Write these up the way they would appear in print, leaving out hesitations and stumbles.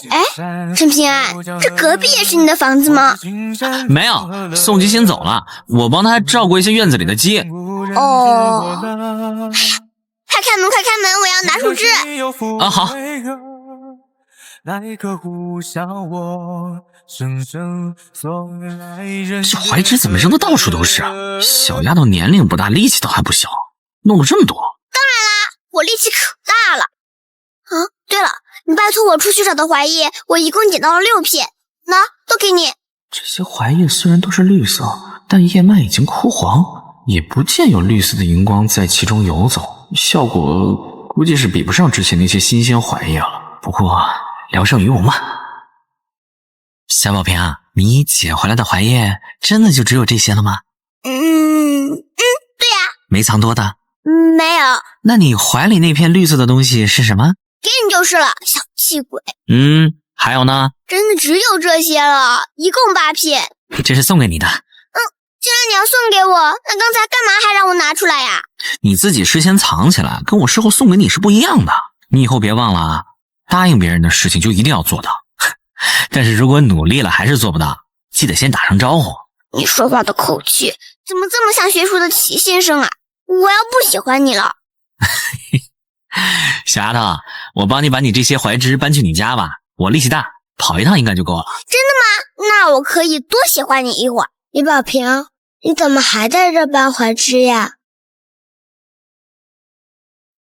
哎，陈平安，这隔壁也是你的房子吗？没有，宋吉先走了，我帮他照顾一些院子里的鸡。哦，快开门，快开门，我要拿树枝。啊，好。这槐枝怎么扔的到处都是啊？小丫头年龄不大，力气倒还不小，弄了这么多。当然啦，我力气可大了。啊，对了，你拜托我出去找的槐叶，我一共捡到了6片，那都给你。这些槐叶虽然都是绿色，但叶脉已经枯黄，也不见有绿色的荧光在其中游走，效果估计是比不上之前那些新鲜槐叶了。不过聊胜于无嘛。小宝平啊，你捡回来的槐叶真的就只有这些了吗？对呀。没藏多的？没有。那你怀里那片绿色的东西是什么？给你就是了，小气鬼。还有呢？真的只有这些了，一共8片。这是送给你的。既然你要送给我，那刚才干嘛还让我拿出来呀？你自己事先藏起来，跟我事后送给你是不一样的。你以后别忘了啊，答应别人的事情就一定要做到。但是如果努力了还是做不到，记得先打声招呼。你说话的口气怎么这么像学术的齐先生啊？我要不喜欢你了。小丫头，我帮你把你这些槐枝搬去你家吧，我力气大，跑一趟应该就够了。真的吗？那我可以多喜欢你一会儿。李宝平，你怎么还在这搬槐枝呀？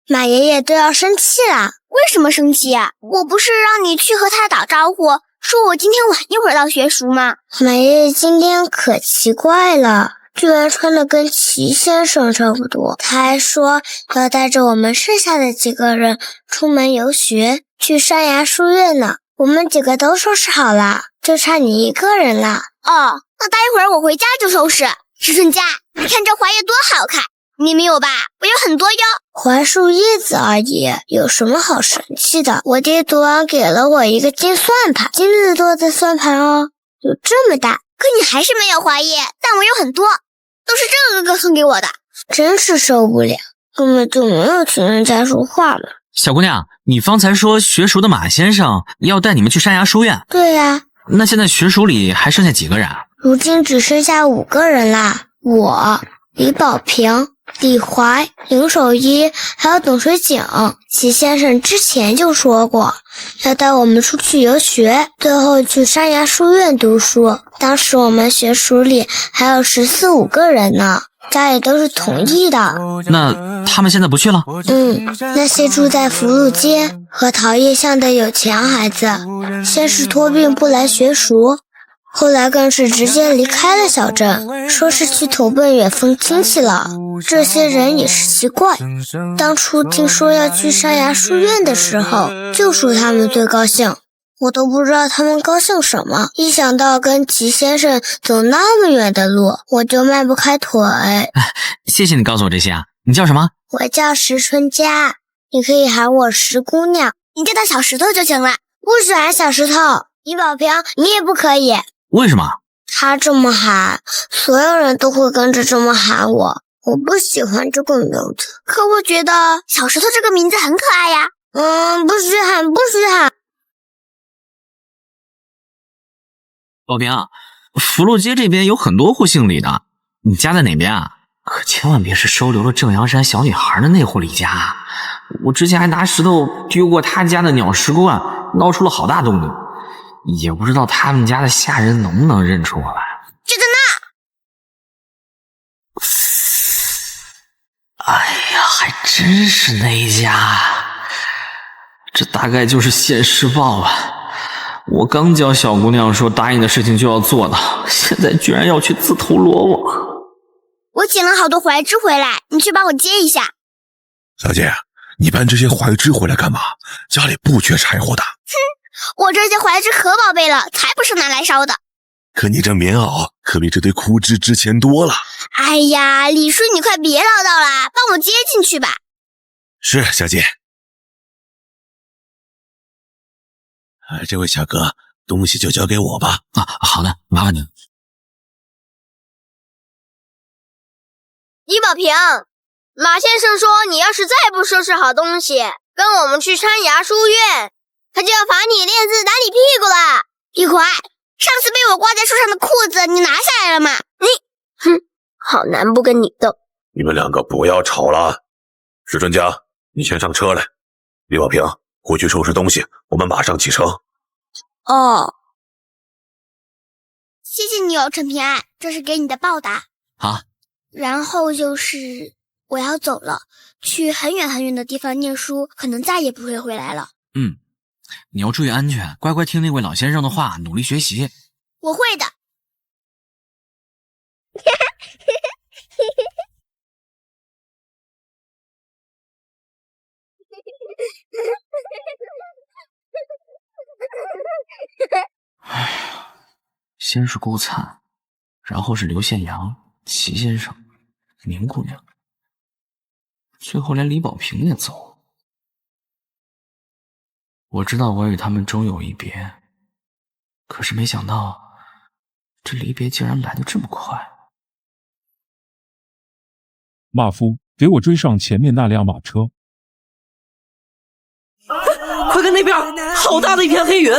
马爷爷都要生气了。为什么生气呀？我不是让你去和他打招呼，说我今天晚一会儿到学塾吗？马爷爷今天可奇怪了，居然穿得跟齐先生差不多。他还说要带着我们剩下的几个人出门游学，去山崖书院呢。我们几个都收拾好了，就差你一个人了。哦，那待会儿我回家就收拾。石春佳，你看这槐叶多好看，你没有吧？我有很多哟。槐树叶子而已，有什么好生气的？我爹昨晚给了我一个金算盘，金子做的算盘哦，有这么大。可你还是没有槐叶，但我有很多，都是这个哥哥送给我的。真是受不了，根本就没有听人家说话了。小姑娘，你方才说学塾的马先生要带你们去山崖书院？对呀。那现在学塾里还剩下几个人啊？如今只剩下5个人啦，我、李宝平、李怀、林守一还有董水井。齐先生之前就说过要带我们出去游学，最后去山崖书院读书。当时我们学塾里还有14、15个人呢，家里都是同意的。那他们现在不去了？那些住在福禄街和桃叶巷的有钱孩子，先是托病不来学塾，后来更是直接离开了小镇，说是去投奔远方亲戚了。这些人也是奇怪，当初听说要去山崖书院的时候，就说他们最高兴，我都不知道他们高兴什么。一想到跟齐先生走那么远的路，我就迈不开腿。谢谢你告诉我这些啊，你叫什么？我叫石春佳，你可以喊我石姑娘。你叫他小石头就行了。不许喊小石头。李宝平，你也不可以。为什么？他这么喊，所有人都会跟着这么喊我。我不喜欢这个名字。可我觉得小石头这个名字很可爱呀。不许喊，不许喊。宝平，福禄街这边有很多户姓李的，你家在哪边啊？可千万别是收留了正阳山小女孩的那户李家啊！我之前还拿石头丢过他家的鸟食罐，闹出了好大动静，也不知道他们家的下人能不能认出我来。就在那。哎呀，还真是那一家，这大概就是现世报吧。我刚教小姑娘说答应的事情就要做到，现在居然要去自投罗网。我捡了好多槐枝回来，你去帮我接一下。小姐，你搬这些槐枝回来干嘛？家里不缺柴火的。我这些槐枝可宝贝了，才不是拿来烧的。可你这棉袄可比这堆枯枝值钱多了。哎呀，李叔，你快别唠叨了，帮我接进去吧。是，小姐。这位小哥，东西就交给我吧。好的，麻烦您。李宝平，马先生说你要是再不收拾好东西，跟我们去山崖书院，他就要罚你练字打你屁股了。一怀，上次被我挂在树上的裤子你拿下来了吗？好难不跟你斗。你们两个不要吵了。石春江，你先上车来。李宝平，回去收拾东西，我们马上启程。哦，谢谢你哦，陈平安，这是给你的报答。啊，然后就是我要走了，去很远很远的地方念书，可能再也不会回来了。你要注意安全，乖乖听那位老先生的话，努力学习。我会的。哎呀，先是顾灿，然后是刘宪阳、齐先生、宁姑娘，最后连李宝平也走了。我知道我与他们终有一别，可是没想到这离别竟然来得这么快。马夫，给我追上前面那辆马车！快看那边，好大的一片黑云！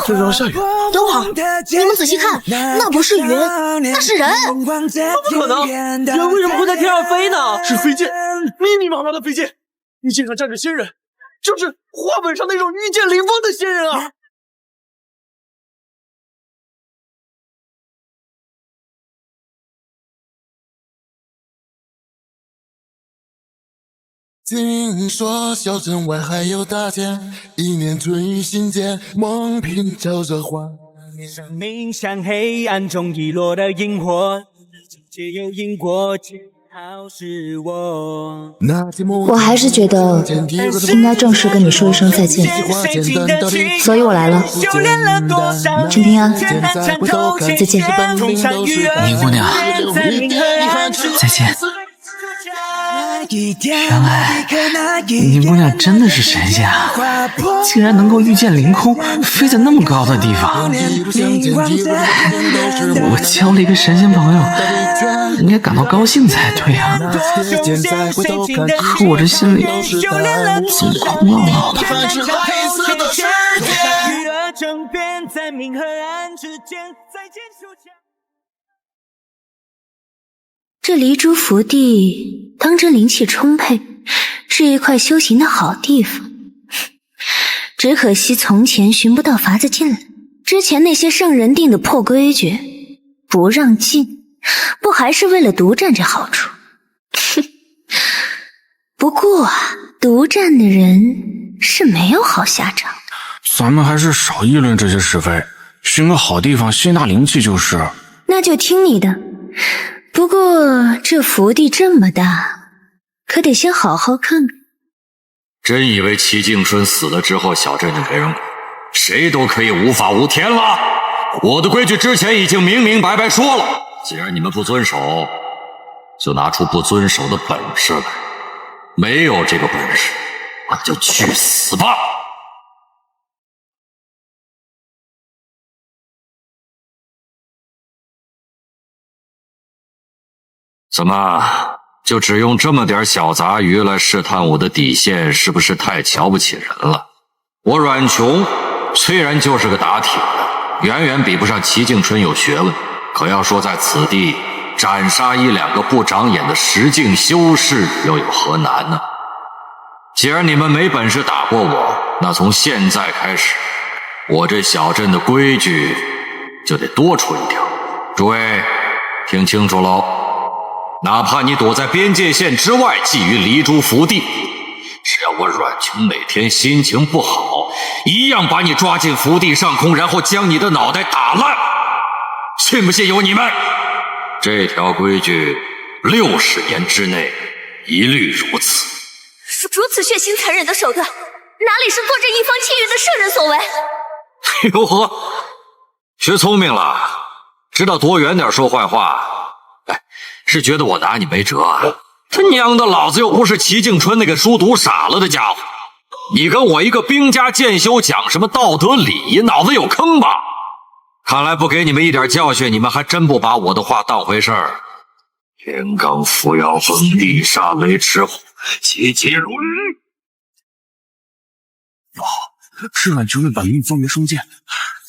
这让下雨。等会儿，你们仔细看，那不是云，那是人。怎么可能？人为什么会在天上飞呢？是飞剑，密密麻麻的飞剑，玉剑上站着仙人，就是画本上那种御剑临风的仙人啊！听说小镇外还有大天，一念存于心间，梦凭着这幻。生命像黑暗中遗落的萤火，皆有因果，恰好是我。我还是觉得应该正式跟你说一声再见，所以我来了。陈平安，再见。宁姑娘，再见。原来宁姑娘真的是神仙啊，竟然能够御剑凌空，飞在那么高的地方。我交了一个神仙朋友，应该感到高兴才对啊。可我这心里怎么空落落的？这离珠福地当真灵气充沛，是一块修行的好地方。只可惜从前寻不到法子进来，之前那些圣人定的破规矩不让进，不还是为了独占这好处？不过独占的人是没有好下场的。咱们还是少议论这些是非，寻个好地方吸纳灵气就是。那就听你的。不过这福地这么大，可得先好好看看。真以为齐敬春死了之后小镇就没人管，谁都可以无法无天了？我的规矩之前已经明明白白说了，既然你们不遵守，就拿出不遵守的本事来。没有这个本事，那就去死吧！怎么，就只用这么点小杂鱼来试探我的底线，是不是太瞧不起人了？我阮琼虽然就是个打铁的，远远比不上齐敬春有学问，可要说在此地斩杀一两个不长眼的石境修士，又有何难呢？既然你们没本事打过我，那从现在开始，我这小镇的规矩就得多出一条。诸位听清楚喽，哪怕你躲在边界线之外觊觎离珠福地，只要我阮琼哪天心情不好，一样把你抓进福地上空，然后将你的脑袋打烂。信不信由你们？这条规矩60年之内一律如此。如此血腥残忍的手段，哪里是坐镇一方气运的圣人所为？哎呦呵，学聪明了，知道躲远点说坏话。哎，是觉得我拿你没辙啊？他娘的，老子又不是齐敬春那个书读傻了的家伙，你跟我一个兵家剑修讲什么道德礼仪，脑子有坑吧？看来不给你们一点教训，你们还真不把我的话当回事儿。天罡伏妖风，地煞雷池虎，其如是阮琼的本命风元双剑。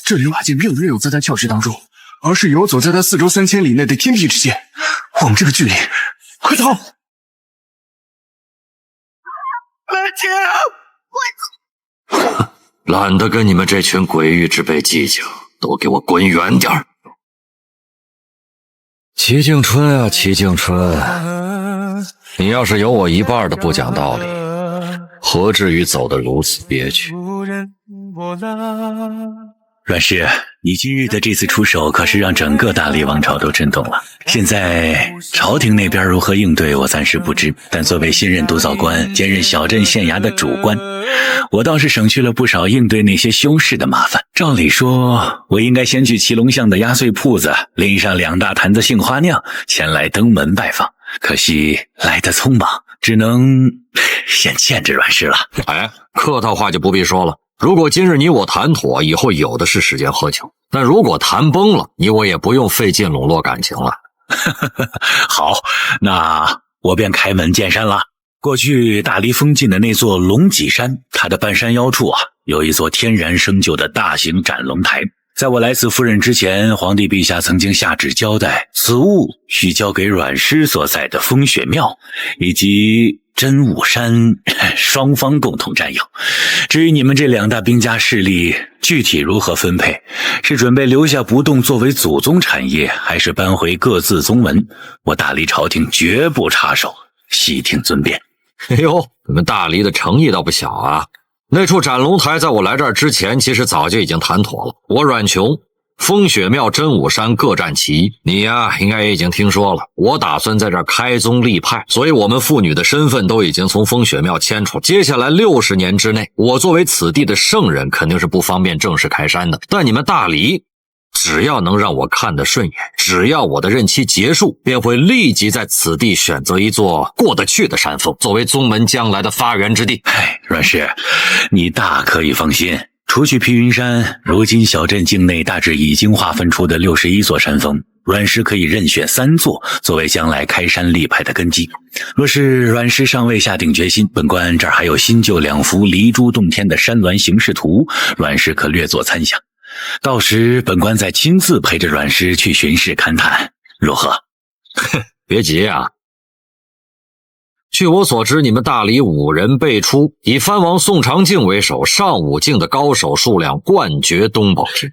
这连瓦剑并没有在他鞘室当中，而是游走在他4周3千里内的天地之间。我们这个距离，快逃！蓝天，懒得跟你们这群鬼域之辈计较，都给我滚远点儿！齐静春啊，齐静春，你要是有我一半的不讲道理，何至于走得如此憋屈？阮氏，你今日的这次出手可是让整个大理王朝都震动了。现在朝廷那边如何应对，我暂时不知。但作为新任督造官，兼任小镇县衙的主官，我倒是省去了不少应对那些凶事的麻烦。照理说，我应该先去祁龙巷的压岁铺子拎上2大坛子杏花酿，前来登门拜访。可惜来得匆忙，只能先欠着阮氏了。哎，客套话就不必说了。如果今日你我谈妥，以后有的是时间喝酒。但如果谈崩了，你我也不用费劲笼络感情了。好，那我便开门见山了。过去大黎封禁的那座龙脊山，它的半山腰处有一座天然生就的大型斩龙台。在我来此赴任之前，皇帝陛下曾经下旨交代，此物需交给阮师所在的风雪庙以及真武山双方共同占有。至于你们这2大兵家势力具体如何分配，是准备留下不动作为祖宗产业，还是搬回各自宗门，我大黎朝廷绝不插手，悉听尊便。哎呦，你们大黎的诚意倒不小啊！那处斩龙台在我来这儿之前其实早就已经谈妥了。我阮琼风雪庙、真武山各占其一，你呀应该也已经听说了，我打算在这儿开宗立派，所以我们父女的身份都已经从风雪庙迁出。接下来60年之内，我作为此地的圣人肯定是不方便正式开山的，但你们大黎只要能让我看得顺眼，只要我的任期结束，便会立即在此地选择一座过得去的山峰，作为宗门将来的发源之地。阮氏，你大可以放心，除去披云山，如今小镇境内大致已经划分出的61座山峰，阮氏可以任选3座，作为将来开山立派的根基。若是阮氏尚未下定决心，本官这儿还有新旧2幅离珠洞天的山峦形势图，阮氏可略作参详。到时本官再亲自陪着阮师去巡视勘探，如何？别急啊！据我所知，你们大黎5人辈出，以藩王宋长敬为首，上5境的高手数量冠绝东宝之。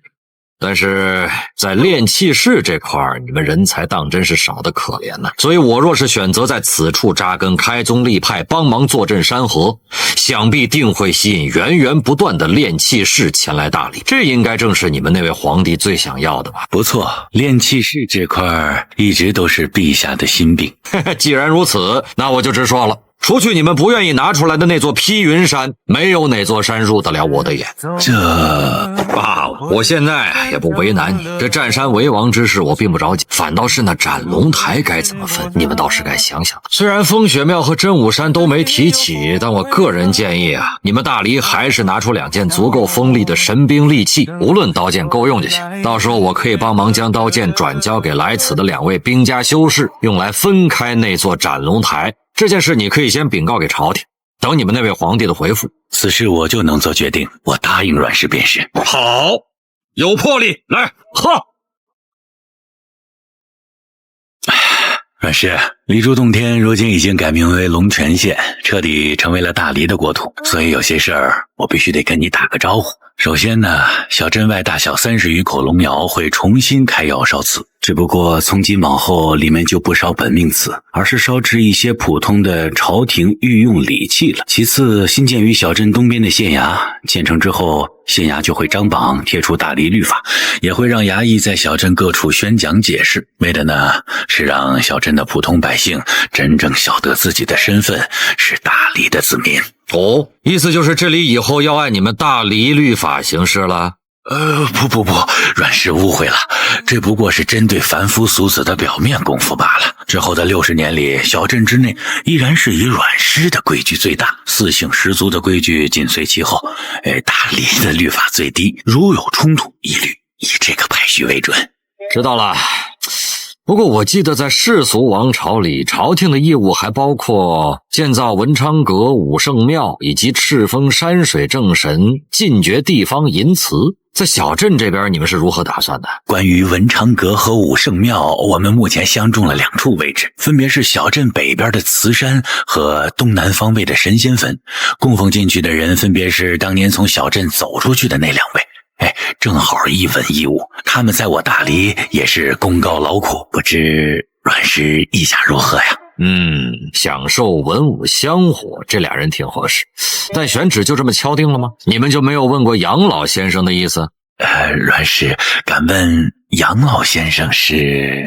但是在炼器士这块，你们人才当真是少得可怜呢。所以我若是选择在此处扎根，开宗立派，帮忙坐镇山河，想必定会吸引源源不断的炼器士前来大理。这应该正是你们那位皇帝最想要的吧？不错，炼器士这块一直都是陛下的心病。既然如此，那我就直说了。除去你们不愿意拿出来的那座披云山，没有哪座山入得了我的眼。这罢了，我现在也不为难你。这占山为王之事我并不着急，反倒是那斩龙台该怎么分，你们倒是该想想。虽然风雪庙和真武山都没提起，但我个人建议啊，你们大黎还是拿出2件足够锋利的神兵利器，无论刀剑够用就行。到时候我可以帮忙将刀剑转交给来此的2位兵家修士，用来分开那座斩龙台。这件事你可以先禀告给朝廷，等你们那位皇帝的回复。此事我就能做决定，我答应阮氏便是。好，有魄力，来喝。阮氏，离珠洞天如今已经改名为龙泉县，彻底成为了大黎的国土，所以有些事儿我必须得跟你打个招呼。首先呢，小镇外大小30余口龙窑会重新开窑烧瓷，只不过从今往后里面就不烧本命瓷，而是烧制一些普通的朝廷御用礼器了。其次，新建于小镇东边的县衙建成之后，县衙就会张榜贴出大黎律法，也会让衙役在小镇各处宣讲解释，为的呢是让小镇的普通百姓真正晓得自己的身份是大黎的子民。哦，意思就是这里以后要按你们大黎律法行事了？不，阮氏误会了，这不过是针对凡夫俗子的表面功夫罢了。之后的60年里，小镇之内依然是以阮氏的规矩最大，4姓10族的规矩紧随其后。大黎的律法最低，如有冲突，一律以这个排序为准。知道了。不过我记得在世俗王朝里，朝廷的业务还包括建造文昌阁、武圣庙，以及敕封山水正神、禁绝地方淫词。在小镇这边，你们是如何打算的？关于文昌阁和武圣庙，我们目前相中了2处位置，分别是小镇北边的慈山和东南方位的神仙坟。供奉进去的人分别是当年从小镇走出去的那2位。正好一文一武，他们在我大理也是功高劳苦，不知阮氏意下如何呀？享受文武香火，这俩人挺合适。但选址就这么敲定了吗？你们就没有问过杨老先生的意思？阮氏敢问杨老先生是？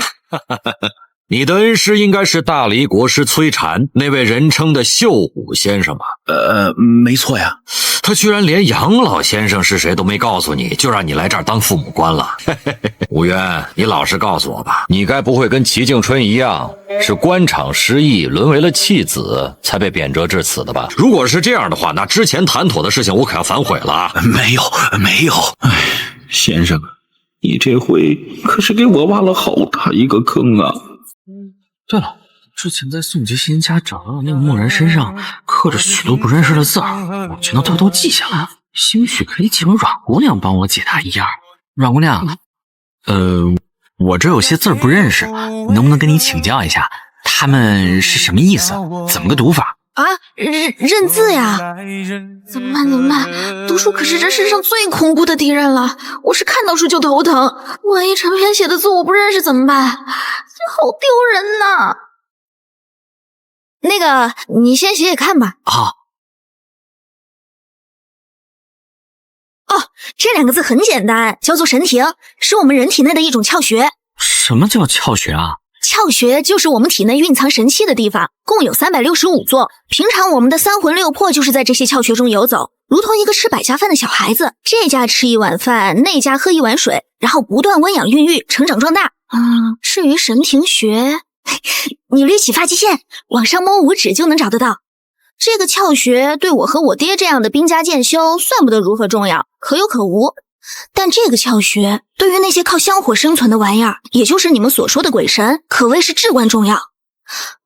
你的恩师应该是大理国师崔禅，那位人称的秀虎先生吧？没错呀。他居然连杨老先生是谁都没告诉你，就让你来这儿当父母官了。武渊，你老实告诉我吧，你该不会跟齐敬春一样，是官场失意，沦为了弃子，才被贬谪至此的吧？如果是这样的话，那之前谈妥的事情我可要反悔了啊！没有。先生，你这回可是给我挖了好大一个坑啊！对了，之前在宋杰新家找到的那个木人身上刻着许多不认识的字儿，我全都偷偷记下来，兴许可以请阮姑娘帮我解答一二。阮姑娘，我这有些字儿不认识，能不能跟你请教一下，他们是什么意思？怎么个读法？啊，认字呀！怎么办？读书可是这世上最恐怖的敌人了。我是看到书就头疼，万一陈篇写的字我不认识怎么办？这好丢人呐！那个，你先写写看吧。好。这2个字很简单，叫做神庭，是我们人体内的一种窍穴。什么叫窍穴啊？窍穴就是我们体内蕴藏神气的地方，共有365座。平常我们的3魂6魄就是在这些窍穴中游走，如同一个吃百家饭的小孩子，这家吃1碗饭，那家喝1碗水，然后不断温养孕育，成长壮大。至于神庭穴，你捋起发际线，往上摸5指就能找得到。这个窍穴对我和我爹这样的兵家剑修算不得如何重要，可有可无。但这个窍穴对于那些靠香火生存的玩意儿，也就是你们所说的鬼神，可谓是至关重要。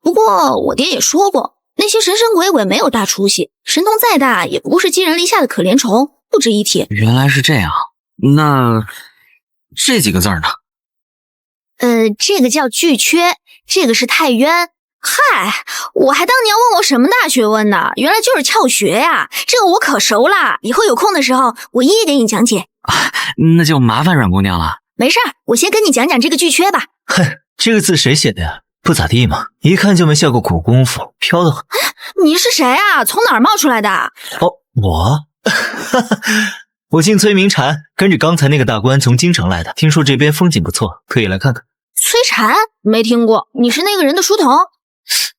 不过我爹也说过，那些神神鬼鬼没有大出息，神通再大也不过是寄人篱下的可怜虫，不值一提。原来是这样，那这几个字呢？这个叫巨阙，这个是太渊。嗨，我还当你要问我什么大学问呢，原来就是窍穴呀，这个我可熟了，以后有空的时候我一一给你讲解。那就麻烦阮姑娘了。没事儿，我先跟你讲讲这个巨阙吧。哼，这个字谁写的呀？不咋地嘛，一看就没下过苦功夫，飘得很。你是谁啊？从哪儿冒出来的？我我姓崔名禅，跟着刚才那个大官从京城来的，听说这边风景不错，可以来看看。崔禅？没听过，你是那个人的书童？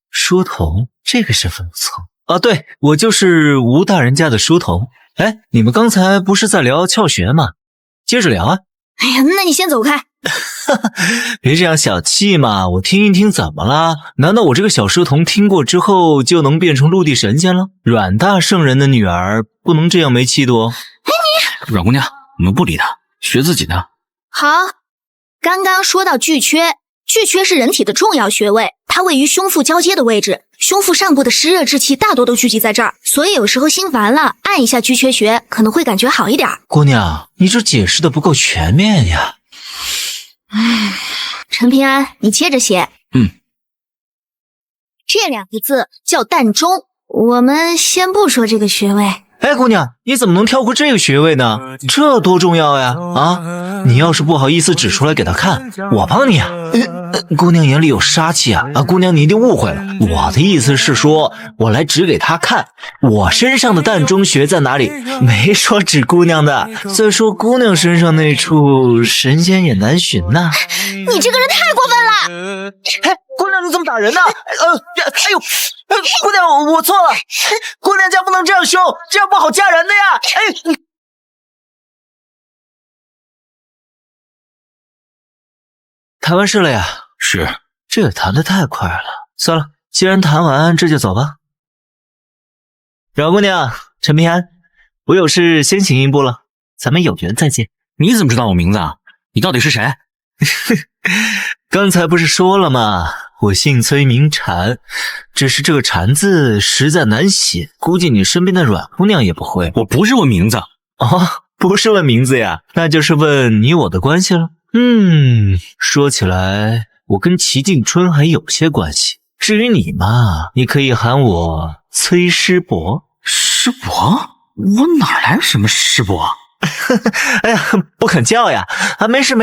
书童，这个身份不错啊。对，我就是吴大人家的书童。哎，你们刚才不是在聊窍穴吗？接着聊啊。哎呀，那你先走开。别这样小气嘛，我听一听怎么了？难道我这个小书童听过之后就能变成陆地神仙了？阮大圣人的女儿不能这样没气度哦。阮姑娘，我们不理他，学自己的。好，刚刚说到巨阙，巨阙是人体的重要穴位，它位于胸腹交接的位置，胸腹上部的湿热之气大多都聚集在这儿，所以有时候心烦了，按一下巨阙穴可能会感觉好一点。姑娘，你这解释的不够全面呀。陈平安，你接着写。这2个字叫膻中，我们先不说这个穴位。哎，姑娘，你怎么能跳过这个穴位呢？这多重要呀！啊，你要是不好意思指出来给他看，我帮你啊。姑娘眼里有杀气啊！姑娘你一定误会了，我的意思是说，我来指给他看，我身上的膻中穴在哪里，没说指姑娘的。再说姑娘身上那处，神仙也难寻呐。你这个人太过分了！哎，姑娘你怎么打人呢？哎呦！姑娘，我错了，姑娘家不能这样凶，这样不好嫁人的呀！哎，谈完事了呀？是，这个谈得太快了。算了，既然谈完，这就走吧。阮姑娘，陈平安，我有事先行一步了，咱们有缘再见。你怎么知道我名字啊？你到底是谁？刚才不是说了吗？我姓崔名禅，只是这个禅字实在难写，估计你身边的阮姑娘也不会。我不是问名字。哦，不是问名字呀，那就是问你我的关系了。说起来，我跟齐敬春还有些关系。至于你嘛，你可以喊我崔师伯。师伯？我哪来什么师伯？哎呀，不肯叫呀！没事，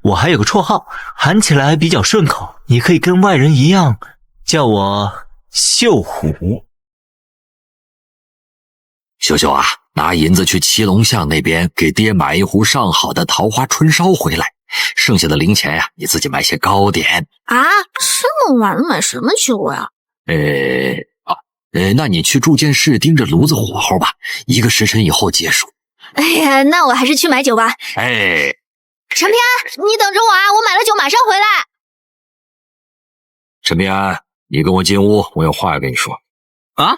我还有个绰号，喊起来比较顺口，你可以跟外人一样叫我秀虎。秀秀啊，拿银子去七龙巷那边给爹买一壶上好的桃花春烧回来，剩下的零钱呀，你自己买些糕点啊。这么晚了买什么酒呀？那你去铸剑室盯着炉子火候吧，1个时辰以后结束。哎呀，那我还是去买酒吧。哎，陈平安，你等着我啊，我买了酒马上回来。陈平安，你跟我进屋，我有话要跟你说。啊？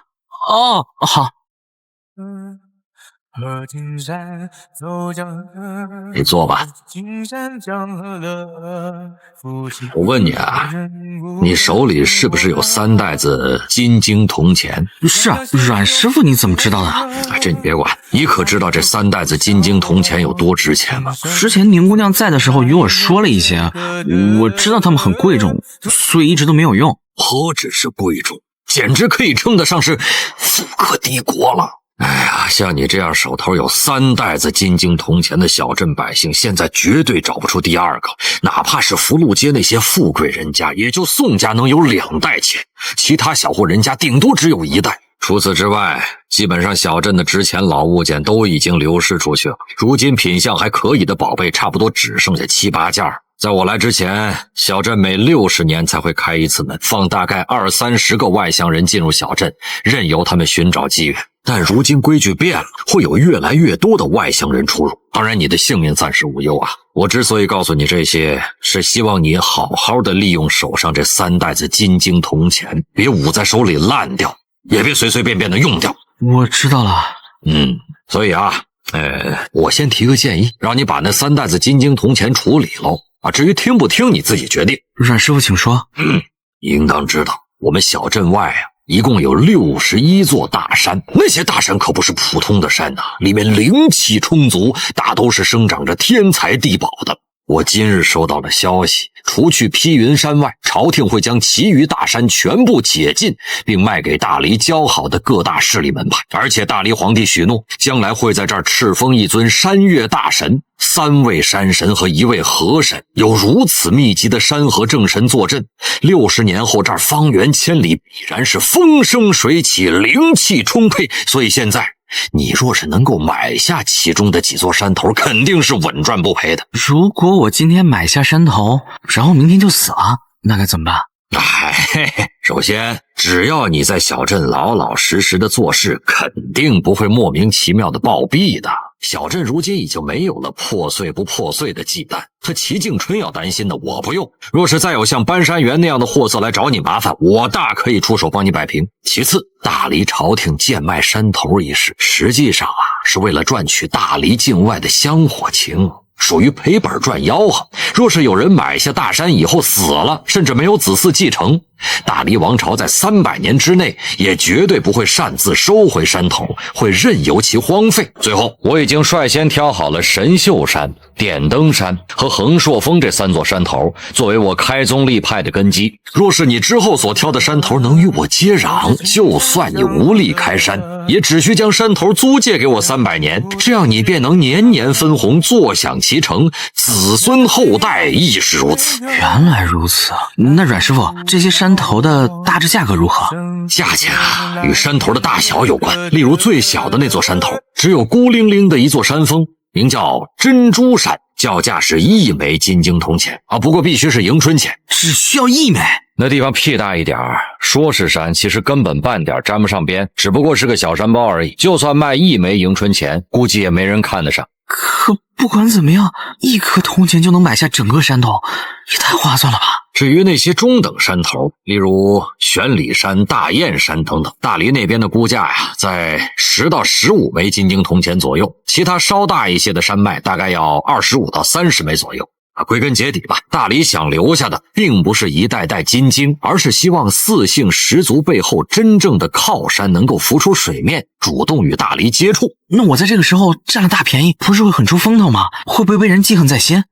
哦，好。你坐吧。我问你啊，你手里是不是有3袋子金晶铜钱？是啊，阮师傅你怎么知道的？这你别管，你可知道这3袋子金晶铜钱有多值钱吗？之前宁姑娘在的时候与我说了一些，我知道它们很贵重，所以一直都没有用。何止是贵重，简直可以称得上是富可敌国了。哎呀，像你这样手头有3袋子金晶铜钱的小镇百姓，现在绝对找不出第2个。哪怕是福禄街那些富贵人家，也就宋家能有2袋钱，其他小户人家顶多只有1袋。除此之外，基本上小镇的值钱老物件都已经流失出去了。如今品相还可以的宝贝，差不多只剩下7、8件。在我来之前，小镇每60年才会开一次门，放大概20、30个外乡人进入小镇，任由他们寻找机缘。但如今规矩变了，会有越来越多的外乡人出入。当然，你的性命暂时无忧啊。我之所以告诉你这些，是希望你好好的利用手上这3袋子金晶铜钱，别捂在手里烂掉，也别随随便便的用掉。我知道了。所以啊，我先提个建议，让你把那3袋子金晶铜钱处理喽。至于听不听你自己决定。阮师傅请说。应当知道，我们小镇外一共有61座大山，那些大山可不是普通的山里面灵气充足，大都是生长着天材地宝的。我今日收到了消息，除去披云山外，朝廷会将其余大山全部解禁，并卖给大黎交好的各大势力门派。而且大黎皇帝许诺，将来会在这儿敕封一尊山岳大神，3位山神和1位河神。有如此密集的山河正神坐镇，60年后这儿方圆千里必然是风生水起，灵气充沛。所以现在你若是能够买下其中的几座山头，肯定是稳赚不赔的。如果我今天买下山头，然后明天就死了，那该怎么办？首先，只要你在小镇老老实实的做事，肯定不会莫名其妙的暴毙的。小镇如今已经没有了破碎不破碎的忌惮，他齐敬春要担心的我不用。若是再有像搬山员那样的货色来找你麻烦，我大可以出手帮你摆平。其次，大黎朝廷贱卖山头一事，实际上是为了赚取大黎境外的香火情，属于赔本赚吆喝。若是有人买下大山以后死了，甚至没有子嗣继承，大黎王朝在300年之内也绝对不会擅自收回山头，会任由其荒废。最后，我已经率先挑好了神秀山、点灯山和横朔峰这3座山头，作为我开宗立派的根基。若是你之后所挑的山头能与我接壤，就算你无力开山，也只需将山头租借给我300年，这样你便能年年分红，坐享其成，子孙后代亦是如此。原来如此，那阮师傅，这些山头的大致价格如何？价钱与山头的大小有关。例如最小的那座山头，只有孤零零的一座山峰，名叫珍珠山，叫价是1枚金晶铜钱不过必须是迎春钱，只需要1枚。那地方屁大一点说是山，其实根本半点沾不上边，只不过是个小山包而已。就算卖1枚迎春钱，估计也没人看得上。可不管怎么样，1颗铜钱就能买下整个山头，也太划算了吧。至于那些中等山头，例如玄里山、大雁山等等，大黎那边的估价在10到15枚金晶铜钱左右，其他稍大一些的山脉大概要25到30枚左右。归根结底吧，大理想留下的并不是一代代金晶，而是希望4姓氏族背后真正的靠山能够浮出水面，主动与大理接触。那我在这个时候占了大便宜，不是会很出风头吗？会不会被人记恨在心？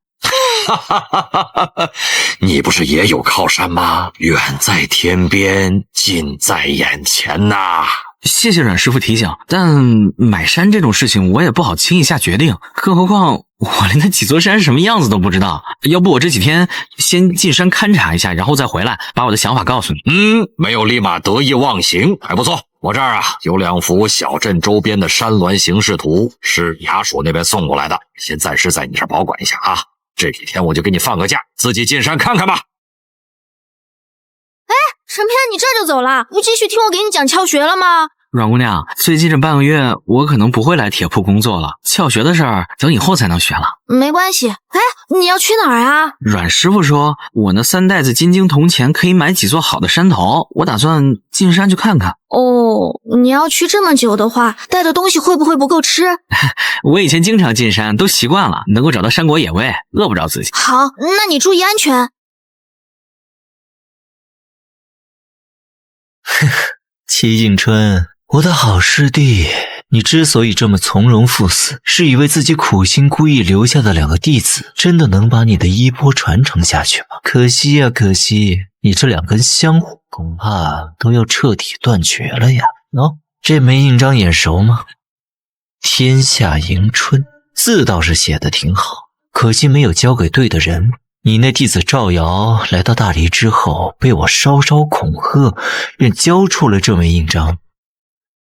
你不是也有靠山吗？远在天边，近在眼前呐。谢谢阮师傅提醒，但买山这种事情我也不好轻易下决定，更何况我连那几座山什么样子都不知道。要不我这几天先进山勘察一下，然后再回来把我的想法告诉你。没有立马得意忘形，还不错。我这儿有2幅小镇周边的山峦形势图，是衙署那边送过来的，先暂时在你这儿保管一下啊。这几天我就给你放个假，自己进山看看吧。哎，陈偏，你这就走了？不继续听我给你讲窍穴了吗？阮姑娘，最近这半个月我可能不会来铁铺工作了，窍穴的事儿等以后才能学了。没关系。哎，你要去哪儿啊？阮师傅说我那3袋子金晶铜钱可以买几座好的山头，我打算进山去看看。哦，你要去这么久的话，带的东西会不会不够吃？我以前经常进山，都习惯了，能够找到山果野味，饿不着自己。好，那你注意安全。戚敬春，我的好师弟，你之所以这么从容赴死，是以为自己苦心孤诣留下的2个弟子真的能把你的衣钵传承下去吗？可惜呀，可惜，你这2根香火恐怕都要彻底断绝了呀。这枚印章眼熟吗？天下迎春，字倒是写得挺好，可惜没有交给对的人。你那弟子赵瑶来到大理之后，被我稍稍恐吓，便交出了这枚印章。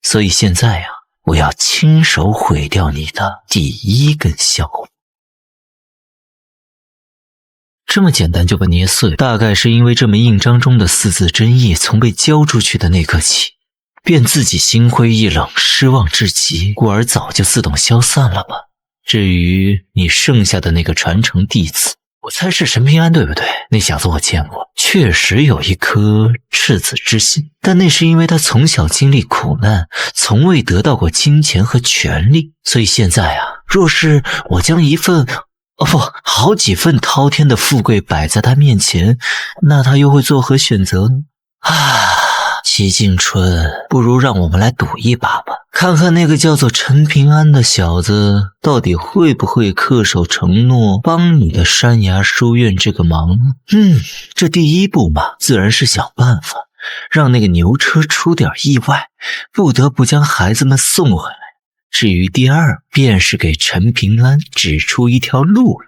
所以现在我要亲手毁掉你的第1根香火。这么简单就把捏碎，大概是因为这枚印章中的4字真意从被交出去的那刻起，便自己心灰意冷，失望至极，故而早就自动消散了吧。至于你剩下的那个传承弟子，我猜是陈平安对不对？那小子我见过，确实有一颗赤子之心，但那是因为他从小经历苦难，从未得到过金钱和权力，所以现在若是我将好几份滔天的富贵摆在他面前，那他又会作何选择呢？戚敬春，不如让我们来赌一把吧，看看那个叫做陈平安的小子到底会不会恪守承诺，帮你的山崖书院这个忙呢？这第1步嘛，自然是想办法让那个牛车出点意外，不得不将孩子们送回来。至于第2，便是给陈平安指出一条路来。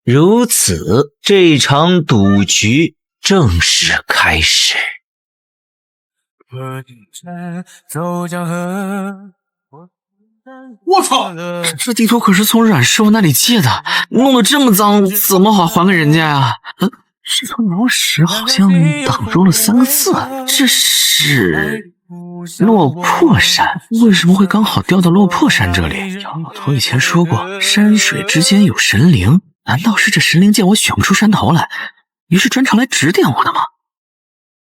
如此，这场赌局正式开始。我操！这地图可是从阮师傅那里借的，弄得这么脏，怎么好还给人家呀？这头鸟屎好像挡住了3个字，这是落魄山，为什么会刚好掉到落魄山这里？姚老头以前说过，山水之间有神灵，难道是这神灵见我选不出山头来，于是专程来指点我的吗？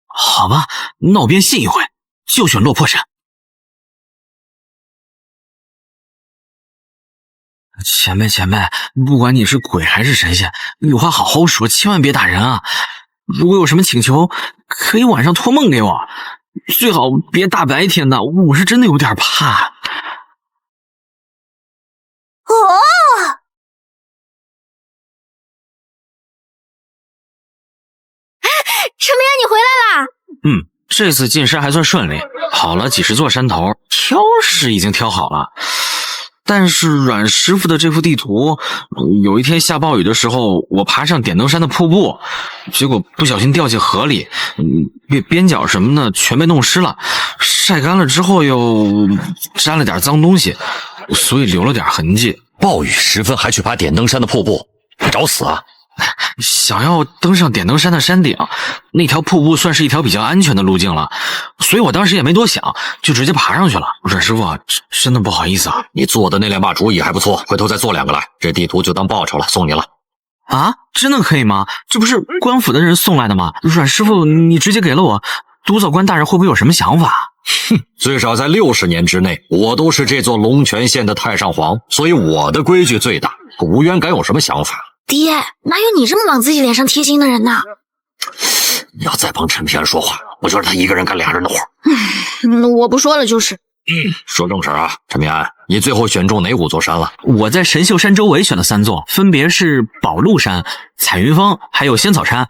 好吧，那我便信一回，就选落魄山。前辈，不管你是鬼还是神仙，有话好好说，千万别打人啊！如果有什么请求，可以晚上托梦给我，最好别大白天的，我是真的有点怕。陈明，你回来啦！这次进山还算顺利，跑了几十座山头，挑是已经挑好了。但是阮师傅的这幅地图，有一天下暴雨的时候，我爬上点灯山的瀑布，结果不小心掉进河里，边角什么的全被弄湿了，晒干了之后又沾了点脏东西，所以留了点痕迹。暴雨时分还去爬点灯山的瀑布，找死啊！想要登上点灯山的山顶，那条瀑布算是一条比较安全的路径了，所以我当时也没多想，就直接爬上去了。阮师傅，真的不好意思啊。你做的那2把主意还不错，回头再做2个来，这地图就当报酬了，送你了。啊，真的可以吗？这不是官府的人送来的吗？阮师傅，你直接给了我，督造官大人会不会有什么想法？哼，最少在60年之内，我都是这座龙泉县的太上皇，所以我的规矩最大。吴渊敢有什么想法？爹，哪有你这么往自己脸上贴金的人呢？你要再帮陈偏说话，我就让他一个人干2人的活。我不说了就是。说正事啊，陈平安，你最后选中哪5座山了？我在神秀山周围选了3座，分别是宝鹿山、彩云峰还有仙草山。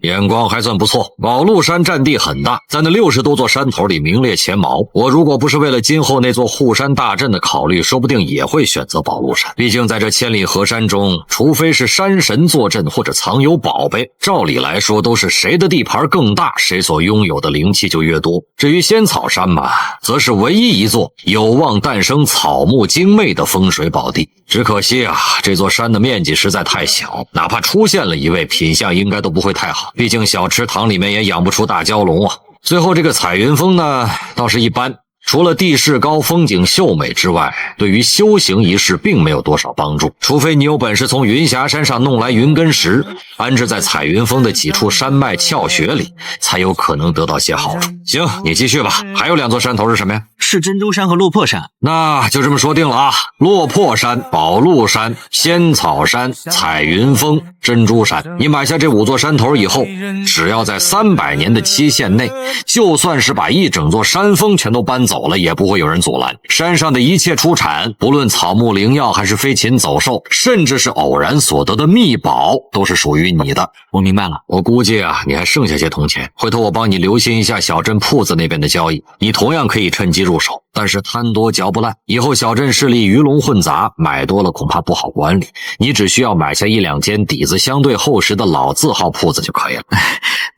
眼光还算不错。宝鹿山占地很大，在那60多座山头里名列前茅。我如果不是为了今后那座护山大阵的考虑，说不定也会选择宝鹿山。毕竟在这千里河山中，除非是山神坐镇或者藏有宝贝，照理来说都是谁的地盘更大，谁所拥有的灵气就越多。至于仙草山嘛，则是唯一一座有望诞生草木精魅的风水宝地。只可惜啊，这座山的面积实在太小，哪怕出现了一位，品相应该都不会太好，毕竟小池塘里面也养不出大蛟龙啊。最后这个彩云峰呢，倒是一般，除了地势高、风景秀美之外，对于修行一事并没有多少帮助，除非你有本事从云霞山上弄来云根石，安置在彩云峰的几处山脉窍穴里，才有可能得到些好处。行，你继续吧。还有2座山头是什么呀？是珍珠山和落魄山。那就这么说定了啊！落魄山、宝鹿山、仙草山、彩云峰、珍珠山，你买下这5座山头以后，只要在300年的期限内，就算是把一整座山峰全都搬走了，也不会有人阻拦。山上的一切出产，不论草木灵药还是飞禽走兽，甚至是偶然所得的秘宝，都是属于你的。我明白了。我估计啊，你还剩下些铜钱，回头我帮你留心一下小镇铺子那边的交易，你同样可以趁机入手。但是贪多嚼不烂，以后小镇势力鱼龙混杂，买多了恐怕不好管理。你只需要买下1、2间底子相对厚实的老字号铺子就可以了。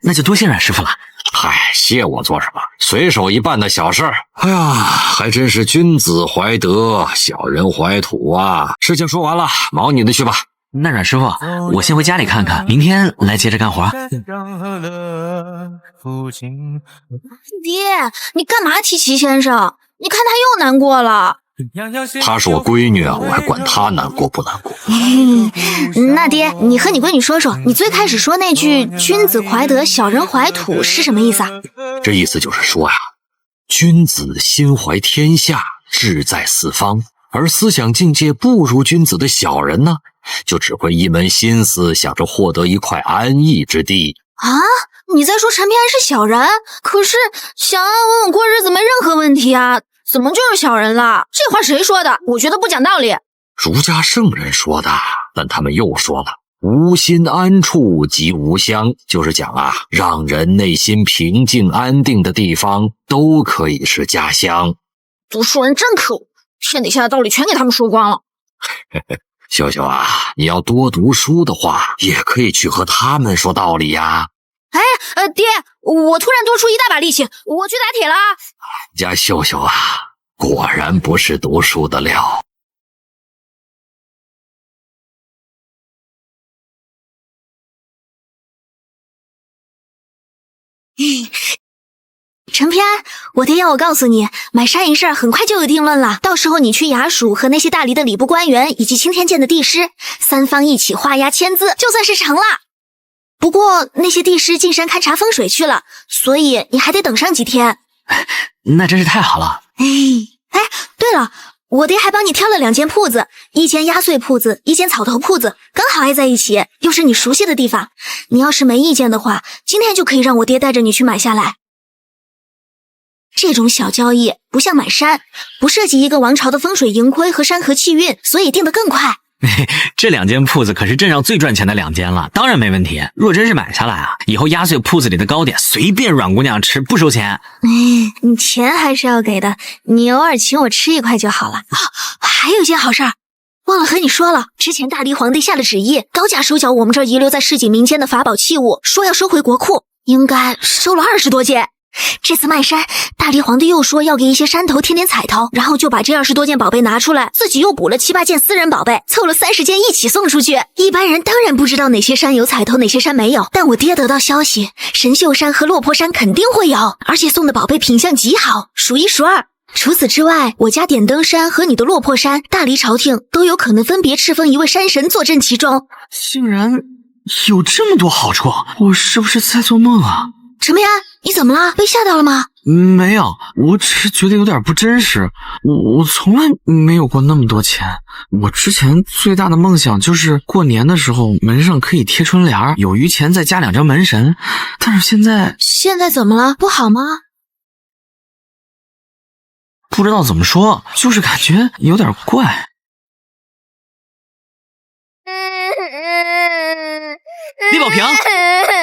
那就多谢阮师傅了。嗨，谢我做什么？随手一办的小事儿。哎呀，还真是君子怀德，小人怀土啊！事情说完了，忙你的去吧。那阮师傅，我先回家里看看，明天来接着干活。爹，你干嘛提齐先生？你看他又难过了。她是我闺女啊，我还管她难过不难过？那爹，你和你闺女说说，你最开始说那句“君子怀德，小人怀土”是什么意思啊？这意思就是说呀，君子心怀天下，志在四方，而思想境界不如君子的小人呢，就只会一门心思想着获得一块安逸之地啊！你在说陈平安是小人？可是想安稳稳过日子没任何问题啊，怎么就是小人了？这话谁说的？我觉得不讲道理。儒家圣人说的，但他们又说了，无心安处即无乡，就是讲啊，让人内心平静安定的地方都可以是家乡。读书人真可恶，天底下的道理全给他们说光了。秀秀啊，你要多读书的话，也可以去和他们说道理呀。爹，我突然多出一大把力气，我去打铁了。家秀秀啊，果然不是读书的料。陈平安，我爹要我告诉你，买山一事很快就有定论了。到时候你去衙署和那些大黎的礼部官员以及青天剑的帝师，三方一起画押签字，就算是成了。不过那些帝师进山勘察风水去了，所以你还得等上几天。那真是太好了。对了，我爹还帮你挑了2间铺子，一间压岁铺子，一间草头铺子，刚好挨在一起，又是你熟悉的地方。你要是没意见的话，今天就可以让我爹带着你去买下来。这种小交易不像买山，不涉及一个王朝的风水盈亏和山河气运，所以定得更快。这2间铺子可是镇上最赚钱的2间了，当然没问题。若真是买下来啊，以后压岁铺子里的糕点随便阮姑娘吃，不收钱。你钱还是要给的，你偶尔请我吃一块就好了。还有一件好事儿，忘了和你说了，之前大黎皇帝下了旨意，高价收缴我们这儿遗留在市井民间的法宝器物，说要收回国库，应该收了20多件。这次卖山，大黎皇帝又说要给一些山头添点彩头，然后就把这20多件宝贝拿出来，自己又补了7、8件私人宝贝，凑了30件一起送出去。一般人当然不知道哪些山有彩头，哪些山没有，但我爹得到消息，神秀山和落魄山肯定会有，而且送的宝贝品相极好，数1数2。除此之外，我家点灯山和你的落魄山，大黎朝廷都有可能分别敕封一位山神坐镇其中。竟然有这么多好处，我是不是在做梦啊？陈平安，你怎么了？被吓到了吗？没有，我只是觉得有点不真实。我从来没有过那么多钱。我之前最大的梦想就是过年的时候门上可以贴春联，有余钱再加2张门神。但是现在怎么了？不好吗？不知道怎么说，就是感觉有点怪。李宝平，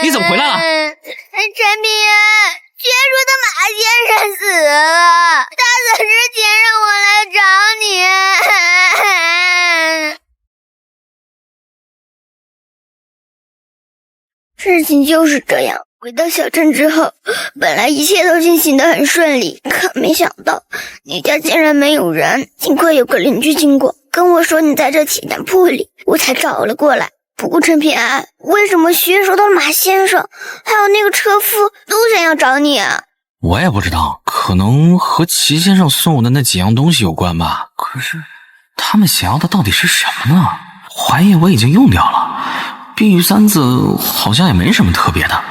你怎么回来了？陈平，学术的马先生死了，他死之前让我来找你。事情就是这样，回到小镇之后，本来一切都进行得很顺利，可没想到你家竟然没有人。幸亏有个邻居经过，跟我说你在这铁蛋铺里，我才找了过来。不过陈平安，为什么学说的马先生还有那个车夫都想要找你啊？我也不知道，可能和齐先生送我的那几样东西有关吧。可是他们想要的到底是什么呢？怀疑我已经用掉了，碧玉三字好像也没什么特别的。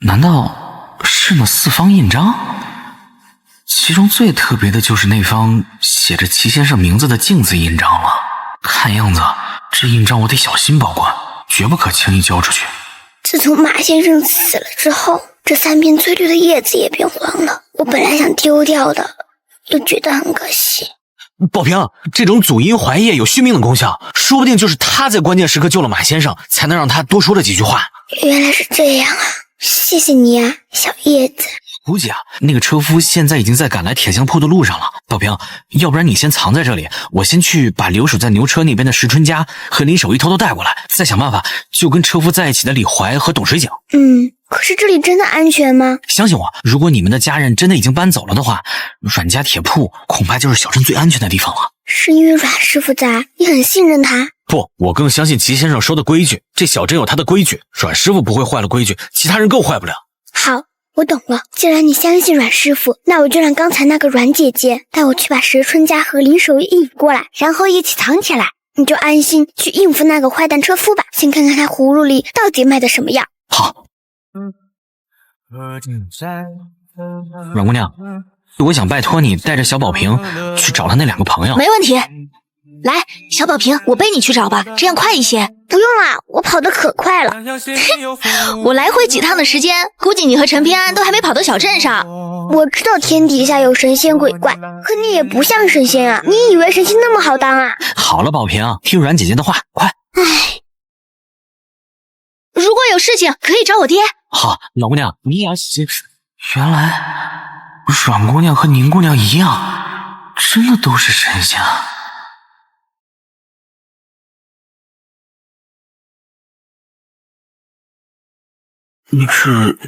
难道是那4方印章？其中最特别的就是那方写着齐先生名字的镜子印章了。看样子这印章我得小心保管，绝不可轻易交出去。自从马先生死了之后，这3片翠绿的叶子也变黄了。我本来想丢掉的，又觉得很可惜。宝平，这种祖荫槐叶有续命的功效，说不定就是他在关键时刻救了马先生，才能让他多说了几句话。原来是这样啊，谢谢你啊，小叶子。估计啊，那个车夫现在已经在赶来铁匠铺的路上了。宝平，要不然你先藏在这里，我先去把留守在牛车那边的石春家和林守一偷偷带过来，再想办法救跟车夫在一起的李怀和董水井。可是这里真的安全吗？相信我，如果你们的家人真的已经搬走了的话，阮家铁铺恐怕就是小镇最安全的地方了。是因为阮师傅在，你很信任他？不，我更相信齐先生说的规矩，这小镇有他的规矩，阮师傅不会坏了规矩，其他人更坏不了。好，我懂了。既然你相信阮师傅，那我就让刚才那个阮姐姐带我去把石春家和林守一引过来，然后一起藏起来。你就安心去应付那个坏蛋车夫吧，先看看他葫芦里到底卖的什么样。好。阮姑娘，我想拜托你带着小宝平去找他那2个朋友。没问题。来，小宝平，我背你去找吧，这样快一些。不用啦，我跑得可快了。我来回几趟的时间，估计你和陈平安都还没跑到小镇上。我知道天底下有神仙鬼怪，可你也不像神仙啊！你以为神仙那么好当啊？好了，宝平，听阮姐姐的话，快。如果有事情可以找我爹。好，老姑娘，你也要小心。原来阮姑娘和宁姑娘一样，真的都是神仙啊。你是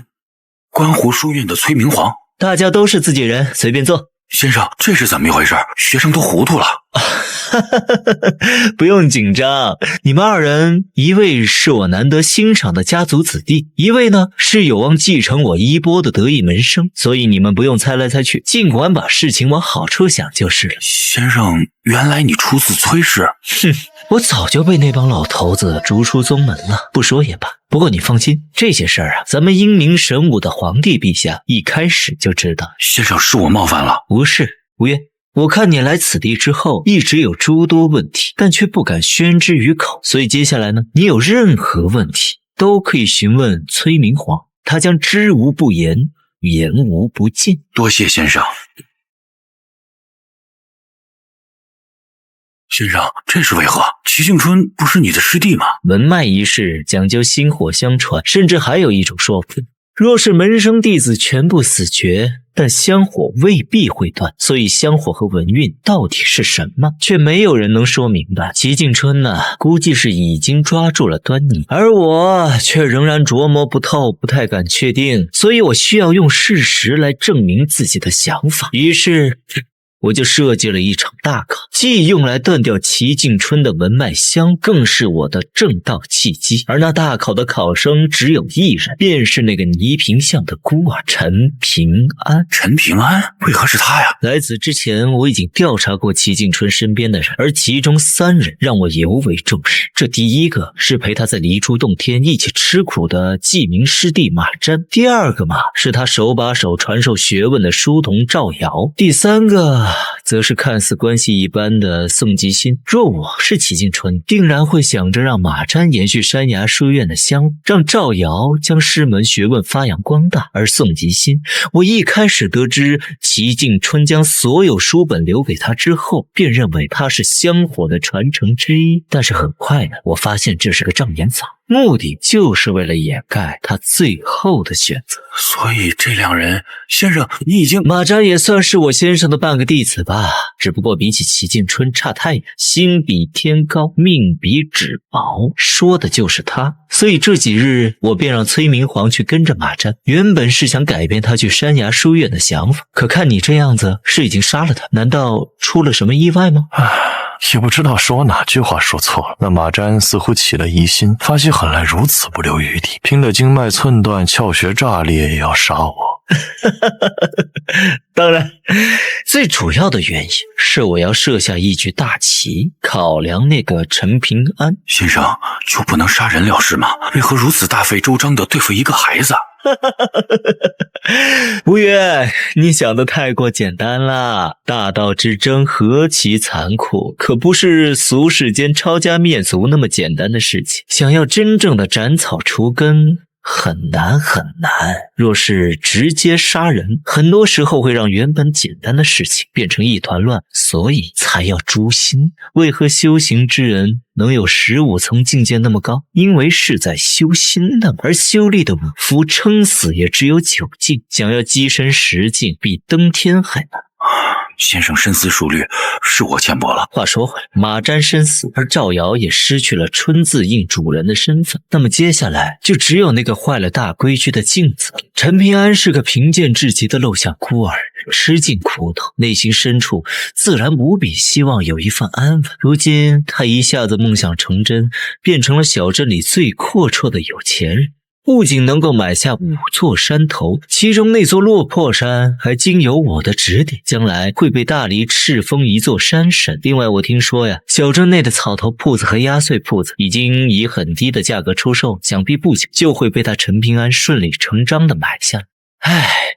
观湖书院的崔明皇？大家都是自己人，随便坐。先生，这是怎么一回事？学生都糊涂了。不用紧张，你们2人，一位是我难得欣赏的家族子弟，一位呢是有望继承我衣钵的得意门生，所以你们不用猜来猜去，尽管把事情往好处想就是了。先生，原来你出自崔氏。哼，我早就被那帮老头子逐出宗门了，不说也罢。不过你放心，这些事儿啊，咱们英明神武的皇帝陛下一开始就知道。先生，是我冒犯了。无事，无冤。我看你来此地之后，一直有诸多问题，但却不敢宣之于口。所以接下来呢，你有任何问题都可以询问崔明皇，他将知无不言，言无不尽。多谢先生。先生，这是为何？齐敬春不是你的师弟吗？门脉一事讲究薪火相传，甚至还有一种说法，若是门生弟子全部死绝，但香火未必会断。所以香火和文运到底是什么，却没有人能说明白。齐敬春呢，估计是已经抓住了端倪，而我却仍然琢磨不透，不太敢确定。所以我需要用事实来证明自己的想法。于是我就设计了一场大考，既用来断掉齐敬春的文脉香，更是我的正道契机。而那大考的考生只有一人，便是那个倪萍巷的孤儿陈平安。陈平安？为何是他呀？来此之前，我已经调查过齐敬春身边的人，而其中3人让我尤为重视。这第一个是陪他在离珠洞天一起吃苦的记名师弟马占，第二个嘛是他手把手传授学问的书童赵尧，第3个则是看似关系一般的宋吉新。若我是齐敬春，定然会想着让马占延续山崖书院的香，让赵尧将师门学问发扬光大。而宋吉新，我一开始得知齐敬春将所有书本留给他之后，便认为他是香火的传承之一。但是很快呢，我发现这是个障眼法，目的就是为了掩盖他最后的选择。所以这2人，先生，你已经……马占也算是我先生的半个弟子吧，只不过比起齐敬春差太远，心比天高，命比纸薄，说的就是他。所以这几日我便让崔明皇去跟着马占，原本是想改变他去山崖书院的想法，可看你这样子是已经杀了他，难道出了什么意外吗？也不知道说哪句话说错了。那马占似乎起了疑心，发起狠来如此不留余地，拼得经脉寸断，窍穴炸裂也要杀我。当然，最主要的原因是我要设下一局大棋，考量那个陈平安。先生，就不能杀人了事吗？为何如此大费周章地对付一个孩子？吴越，你想的太过简单了。大道之争何其残酷，可不是俗世间抄家灭族那么简单的事情。想要真正的斩草除根，很难很难。若是直接杀人，很多时候会让原本简单的事情变成一团乱，所以才要诛心。为何修行之人能有15层境界那么高？因为是在修心的，而修炼的武夫撑死也只有9境，想要跻身10境，比登天还难。先生深思熟虑，是我浅薄了。话说回来，马占身死，而赵尧也失去了春字印主人的身份，那么接下来就只有那个坏了大规矩的镜子了。陈平安是个贫贱至极的陋巷孤儿，吃尽苦头，内心深处自然无比希望有一份安稳。如今他一下子梦想成真，变成了小镇里最阔绰的有钱人。不仅能够买下5座山头，其中那座落魄山还经由我的指点，将来会被大黎敕封一座山神。另外我听说呀，小镇内的草头铺子和压岁铺子已经以很低的价格出售，想必不久就会被他陈平安顺理成章的买下。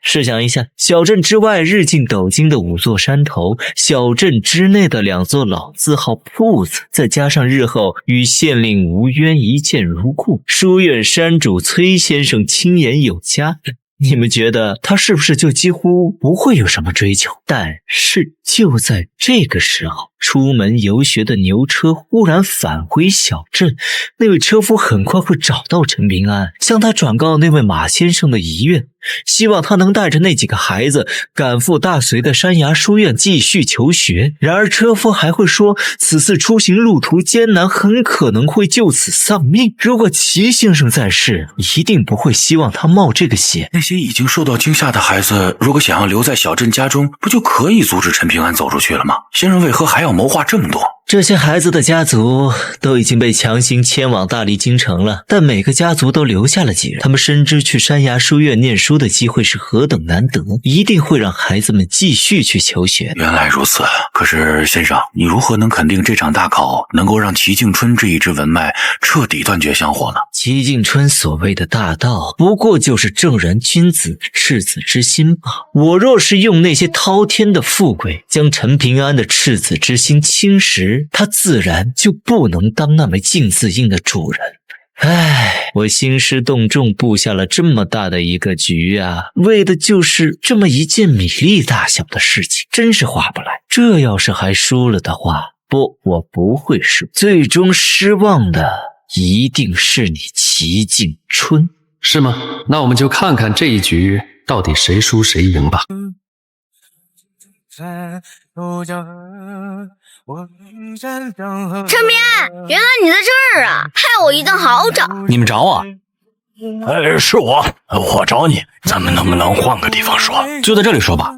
试想一下，小镇之外日进斗金的5座山头，小镇之内的2座老字号铺子，再加上日后与县令吴渊一见如故，书院山主崔先生亲言有加，你们觉得他是不是就几乎不会有什么追求？但是就在这个时候，出门游学的牛车忽然返回小镇，那位车夫很快会找到陈平安，向他转告那位马先生的遗愿，希望他能带着那几个孩子赶赴大隋的山崖书院继续求学。然而车夫还会说，此次出行路途艰难，很可能会就此丧命。如果齐先生在世，一定不会希望他冒这个险。那些已经受到惊吓的孩子，如果想要留在小镇家中，不就可以阻止陈平安走出去了吗？先生为何还要谋划这么多？这些孩子的家族都已经被强行迁往大黎京城了，但每个家族都留下了几人。他们深知去山崖书院念书的机会是何等难得，一定会让孩子们继续去求学。原来如此，可是先生，你如何能肯定这场大考能够让齐敬春这一支文脉彻底断绝香火呢？齐敬春所谓的大道，不过就是正人君子赤子之心罢。我若是用那些滔天的富贵将陈平安的赤子之心侵蚀，他自然就不能当那枚镜字印的主人。我兴师动众布下了这么大的一个局啊，为的就是这么一件米粒大小的事情，真是划不来。这要是还输了的话，不，我不会输，最终失望的一定是你齐敬春。是吗？那我们就看看这一局到底谁输谁赢吧。陈平安，原来你在这儿啊，害我一顿好找。你们找我？是我找你，咱们能不能换个地方说？就在这里说吧。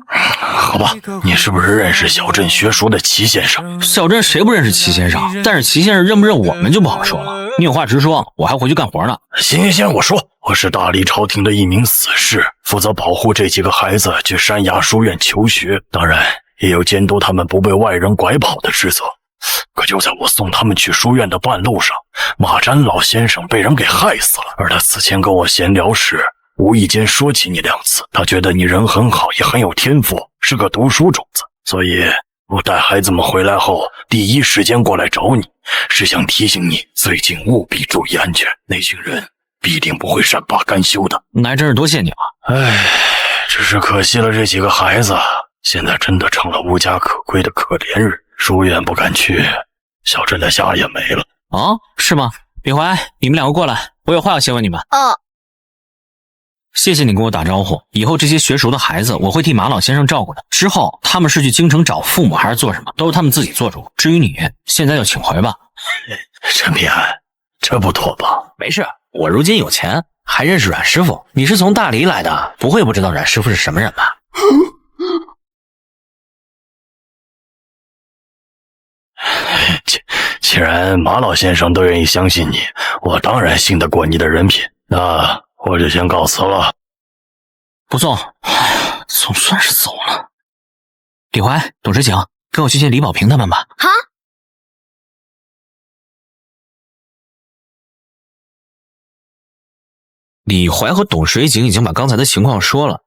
好吧，你是不是认识小镇学塾的齐先生？小镇谁不认识齐先生？但是齐先生认不认我们就不好说了。你有话直说，我还回去干活呢。行，我说，我是大理朝廷的一名死士，负责保护这几个孩子去山崖书院求学，当然也有监督他们不被外人拐跑的职责。可就在我送他们去书院的半路上，马占老先生被人给害死了。而他死前跟我闲聊时，无意间说起你2次，他觉得你人很好，也很有天赋，是个读书种子，所以我带孩子们回来后第一时间过来找你，是想提醒你最近务必注意安全，那群人必定不会善罢甘休的。那还真是多谢你了。只是可惜了这几个孩子，现在真的成了无家可归的可怜人，书院不敢去，小镇的家也没了。啊，是吗？李怀，你们2个过来，我有话要先问你们。谢谢你跟我打招呼，以后这些学塾的孩子我会替马老先生照顾的，之后他们是去京城找父母还是做什么，都是他们自己做主。至于你，现在就请回吧。陈平安，这不妥吧？没事，我如今有钱，还认识阮师傅。你是从大理来的，不会不知道阮师傅是什么人吧？既然马老先生都愿意相信你，我当然信得过你的人品。那我就先告辞了。不送，总算是走了。李怀，董事请，跟我去见李宝平他们吧。好。李怀和董水井已经把刚才的情况说了，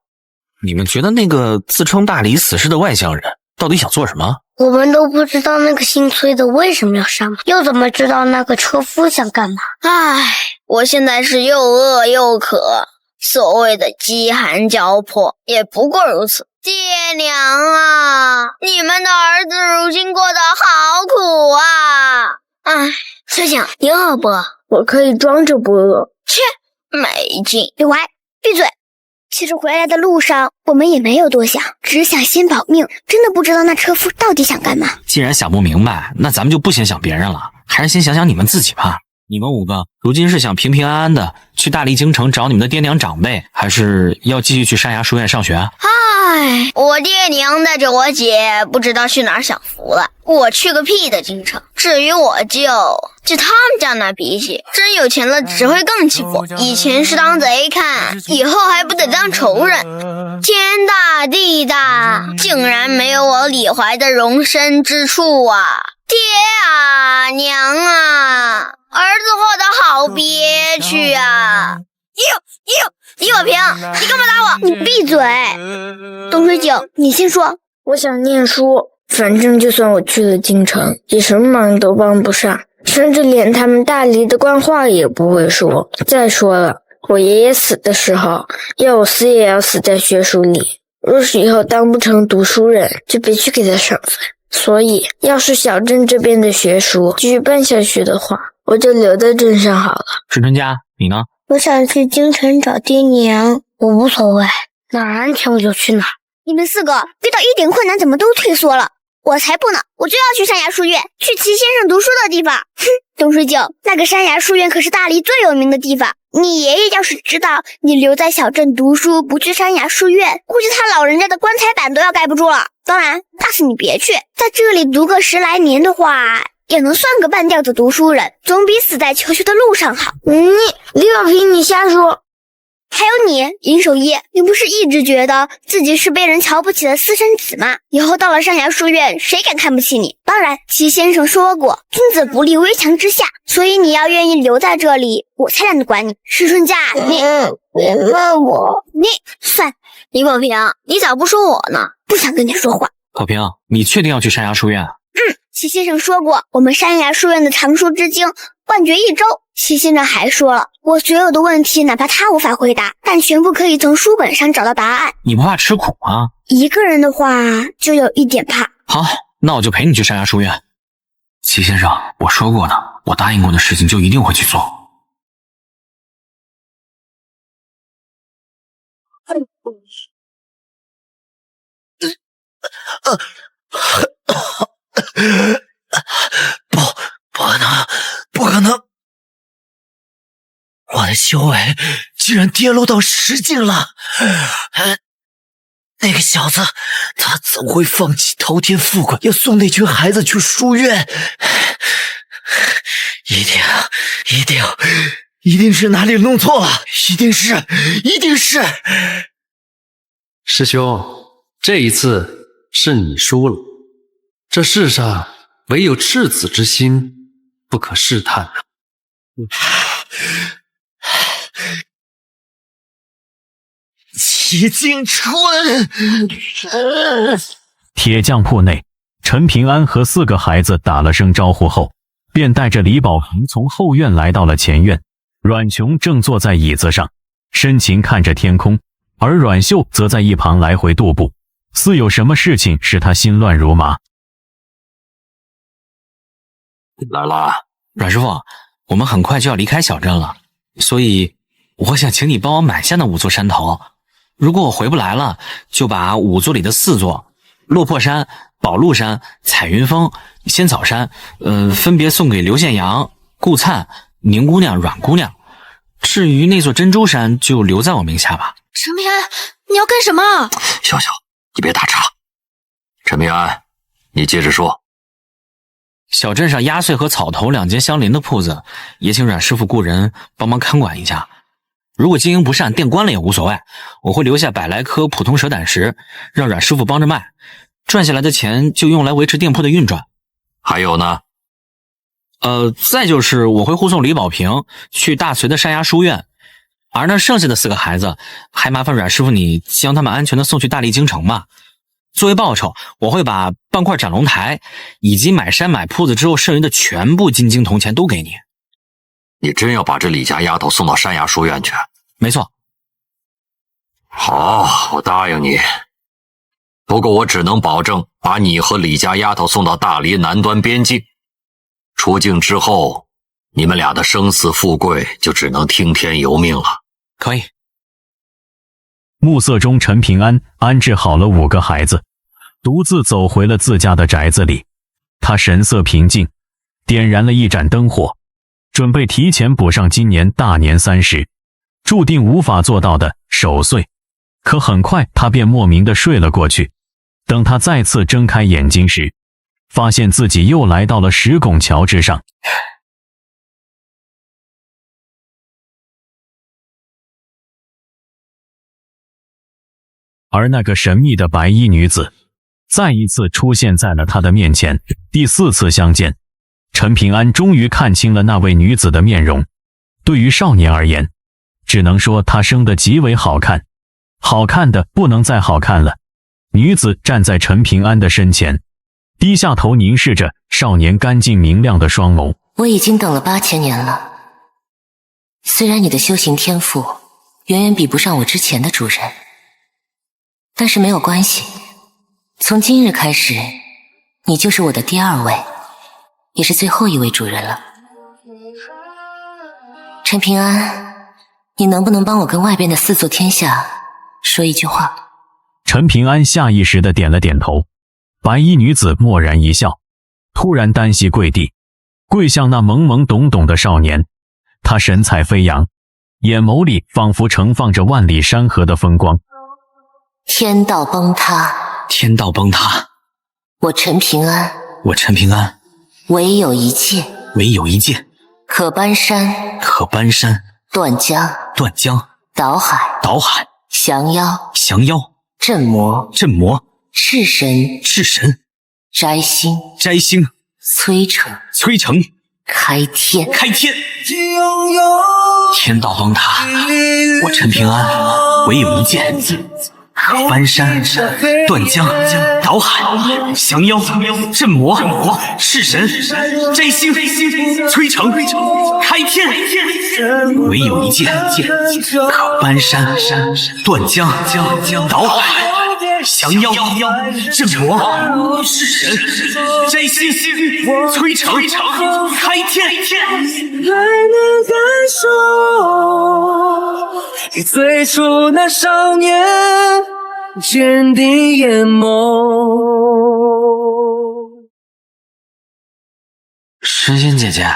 你们觉得那个自称大理死士的外乡人到底想做什么？我们都不知道那个姓崔的为什么要杀马，又怎么知道那个车夫想干嘛？唉，我现在是又饿又渴，所谓的饥寒交迫也不过如此。爹娘啊，你们的儿子如今过得好苦啊！唉，水井，你饿不饿？我可以装着不饿。切，没劲。李怀，闭嘴！其实回来的路上，我们也没有多想，只想先保命。真的不知道那车夫到底想干嘛。既然想不明白，那咱们就不先想别人了，还是先想想你们自己吧。你们5个如今是想平平安安的去大理京城找你们的爹娘长辈，还是要继续去山崖书院上学？唉，我爹娘带着我姐不知道去哪儿享福了，我去个屁的京城。至于我舅他们家那脾气，真有钱了只会更气我。以前是当贼看，以后还不得当仇人？天大地大，竟然没有我李怀的容身之处啊！爹啊，娘啊，儿子活得好憋屈啊！李宝平，你干嘛打我？你闭嘴！董水井，你先说。我想念书，反正就算我去了京城，也什么忙都帮不上，甚至连他们大理的官话也不会说。再说了，我爷爷死的时候，要我死也要死在学塾里。若是以后当不成读书人，就别去给他上坟。所以，要是小镇这边的学塾继续办下去的话，我就留在镇上好了。石春家，你呢？我想去京城找爹娘。我无所谓，哪儿安全我就去哪儿。你们4个遇到一点困难怎么都退缩了？我才不呢，我就要去山崖书院，去齐先生读书的地方。哼，董水井，那个山崖书院可是大理最有名的地方。你爷爷要是知道你留在小镇读书，不去山崖书院，估计他老人家的棺材板都要盖不住了。当然，大是你别去，在这里读个10来年的话，也能算个半吊子读书人，总比死在求学的路上好。李宝平，你瞎说。还有你，尹守一，你不是一直觉得自己是被人瞧不起的私生子吗？以后到了山崖书院，谁敢看不起你？当然，齐先生说过，君子不立危墙之下，所以你要愿意留在这里，我才懒得管你。石春家，你别骂我。算，李宝平，你咋不说我呢？不想跟你说话。宝平，你确定要去山崖书院？齐先生说过，我们山崖书院的藏书之经万绝一周。齐先生还说了，我所有的问题哪怕他无法回答，但全部可以从书本上找到答案。你不怕吃苦吗？一个人的话就有一点怕。好，那我就陪你去山崖书院。齐先生，我说过的，我答应过的事情就一定会去做。不可能！我的修为居然跌落到10境了！那个小子，他怎会放弃滔天富贵，要送那群孩子去书院？一定是哪里弄错了，一定是！师兄，这一次是你输了。这世上唯有赤子之心，不可试探啊！齐景春，铁匠铺内，陈平安和4个孩子打了声招呼后，便带着李宝平从后院来到了前院。阮琼正坐在椅子上，深情看着天空，而阮秀则在一旁来回踱步，似有什么事情使他心乱如麻。来了，阮师傅，我们很快就要离开小镇了，所以我想请你帮我买下那5座山头。如果我回不来了，就把5座里的4座落魄山、宝路山、彩云峰、仙草山分别送给刘宪阳、顾灿、宁姑娘、阮姑娘。至于那座珍珠山就留在我名下吧。陈平安，你要干什么？笑笑，你别打岔。陈平安，你接着说。小镇上压岁和草头2间相邻的铺子，也请阮师傅雇人帮忙看管一下。如果经营不善，店关了也无所谓，我会留下100来颗普通蛇胆石，让阮师傅帮着卖，赚下来的钱就用来维持店铺的运转。还有呢？再就是我会护送李宝平去大隋的山崖书院，而那剩下的4个孩子，还麻烦阮师傅你将他们安全的送去大荔京城吧。作为报酬，我会把半块斩龙台以及买山买铺子之后剩余的全部金晶铜钱都给你。你真要把这李家丫头送到山崖书院去？没错。好，我答应你。不过我只能保证把你和李家丫头送到大黎南端边境。出境之后，你们俩的生死富贵就只能听天由命了。可以。暮色中，陈平安安置好了5个孩子，独自走回了自家的宅子里。他神色平静，点燃了一盏灯火，准备提前补上今年大年30，注定无法做到的守岁。可很快他便莫名地睡了过去。等他再次睁开眼睛时，发现自己又来到了石拱桥之上。而那个神秘的白衣女子再一次出现在了他的面前。第4次相见，陈平安终于看清了那位女子的面容。对于少年而言，只能说她生得极为好看，好看的不能再好看了。女子站在陈平安的身前，低下头凝视着少年干净明亮的双眸。我已经等了8000年了，虽然你的修行天赋远远比不上我之前的主人，但是没有关系，从今日开始，你就是我的第2位，也是最后一位主人了。陈平安，你能不能帮我跟外边的4座天下说一句话？陈平安下意识地点了点头。白衣女子默然一笑，突然单膝跪地，跪向那懵懵懂懂的少年。她神采飞扬，眼眸里仿佛盛放着万里山河的风光。天道崩塌，天道崩塌，我陈平安，我陈平安，唯有一剑，唯有一剑，可搬山，可搬山，断江，断江，倒海，倒海，降妖，降妖，镇魔，镇魔，赤神，赤神，摘星，摘星，摧城，摧城，开天，开天。天道崩塌，我陈平安唯有一剑，可翻山，断江，倒海，降妖，镇魔，弑神，摘星，摧城，开天。唯有一剑，可翻山，断江，倒海，降妖，镇魔，弑神，摘星，摧城，开天。还能感受你最初那少年坚定眼眸。神仙姐姐，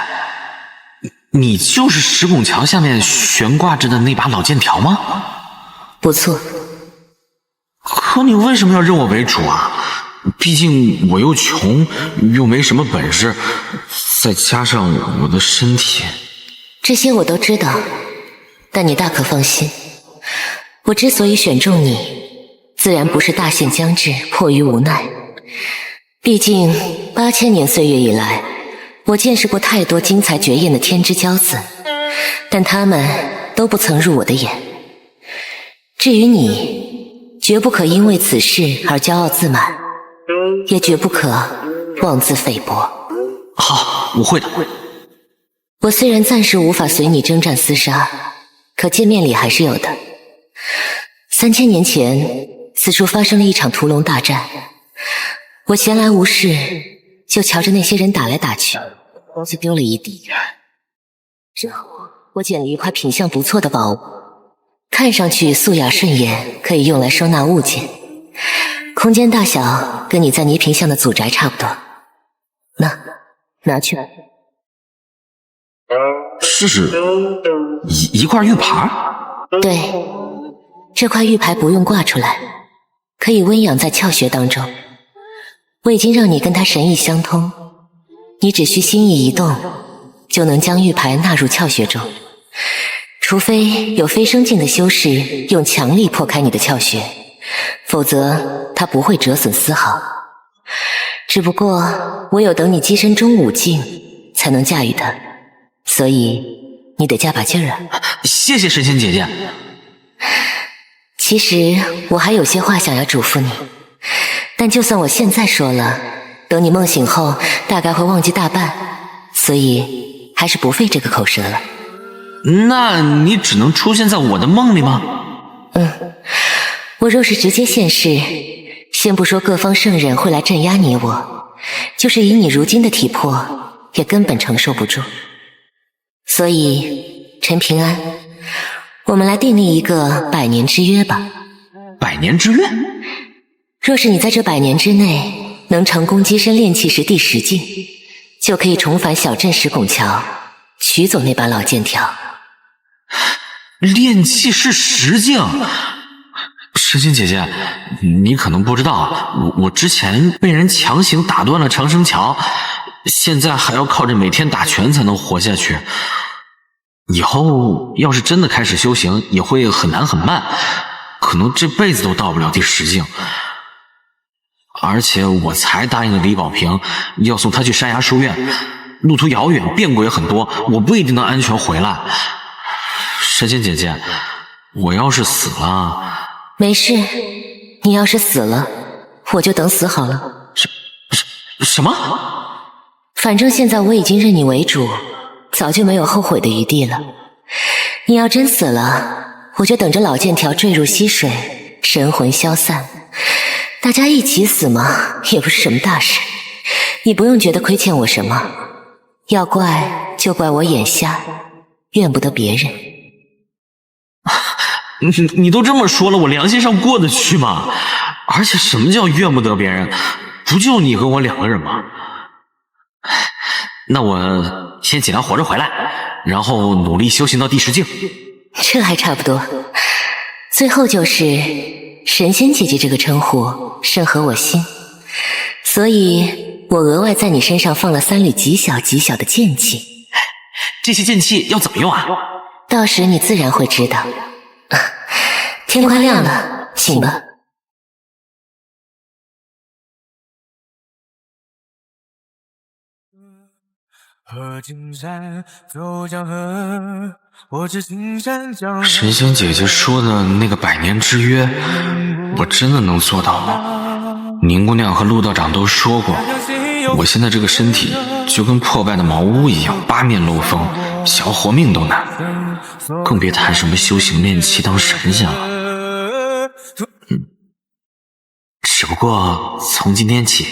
你就是石拱桥下面悬挂着的那把老剑条吗？不错。可可你为什么要认我为主啊？毕竟我又穷，又没什么本事，再加上我的身体……这些我都知道，但你大可放心，我之所以选中你，自然不是大限将至，迫于无奈。毕竟8000年岁月以来，我见识过太多精彩绝艳的天之骄子，但他们都不曾入我的眼。至于你，绝不可因为此事而骄傲自满，也绝不可妄自菲薄。好，我会的。我虽然暂时无法随你征战厮杀，可见面礼还是有的。3000年前，此处发生了一场屠龙大战，我闲来无事，就瞧着那些人打来打去，就丢了一地。之后，我捡了一块品相不错的宝物，看上去素雅顺眼，可以用来收纳物件。空间大小跟你在泥瓶巷的祖宅差不多。拿去。是一块玉牌？对，这块玉牌不用挂出来，可以温养在窍穴当中。我已经让你跟它神意相通，你只需心意一动，就能将玉牌纳入窍穴中。除非有飞升境的修士用强力破开你的窍穴，否则它不会折损丝毫。只不过唯有等你跻身中5境，才能驾驭它，所以你得加把劲儿啊！谢谢神仙姐姐。其实我还有些话想要嘱咐你，但就算我现在说了，等你梦醒后大概会忘记大半，所以还是不费这个口舌了。那你只能出现在我的梦里吗？我若是直接现世，先不说各方圣人会来镇压你我，就是以你如今的体魄，也根本承受不住。所以陈平安，我们来订立一个100年之约吧。100年之约？若是你在这100年之内能成功跻身炼气石第10境，就可以重返小镇石拱桥，取走那把老剑条。炼气是10境？神仙姐姐，你可能不知道，我之前被人强行打断了长生桥，现在还要靠着每天打拳才能活下去。以后要是真的开始修行，也会很难很慢，可能这辈子都到不了第10境。而且我才答应了李宝平，要送他去山崖书院，路途遥远，变故也很多，我不一定能安全回来。神仙姐姐，我要是死了……没事，你要是死了，我就等死好了。什么？反正现在我已经认你为主，早就没有后悔的余地了。你要真死了，我就等着老剑条坠入溪水，神魂消散，大家一起死嘛，也不是什么大事。你不用觉得亏欠我什么，要怪就怪我眼瞎，怨不得别人。你都这么说了，我良心上过得去吗？而且什么叫怨不得别人？不就你和我2个人吗？那我先尽量活着回来，然后努力修行到第10境。这还差不多。最后就是神仙姐姐这个称呼甚合我心，所以我额外在你身上放了3缕极小极小的剑气。这些剑气要怎么用啊？到时你自然会知道。天快亮了，醒吧。神仙姐姐说的那个100年之约，我真的能做到吗？宁姑娘和陆道长都说过，我现在这个身体就跟破败的茅屋一样，八面漏风，想要活命都难，更别谈什么修行炼气当神仙了。只不过从今天起，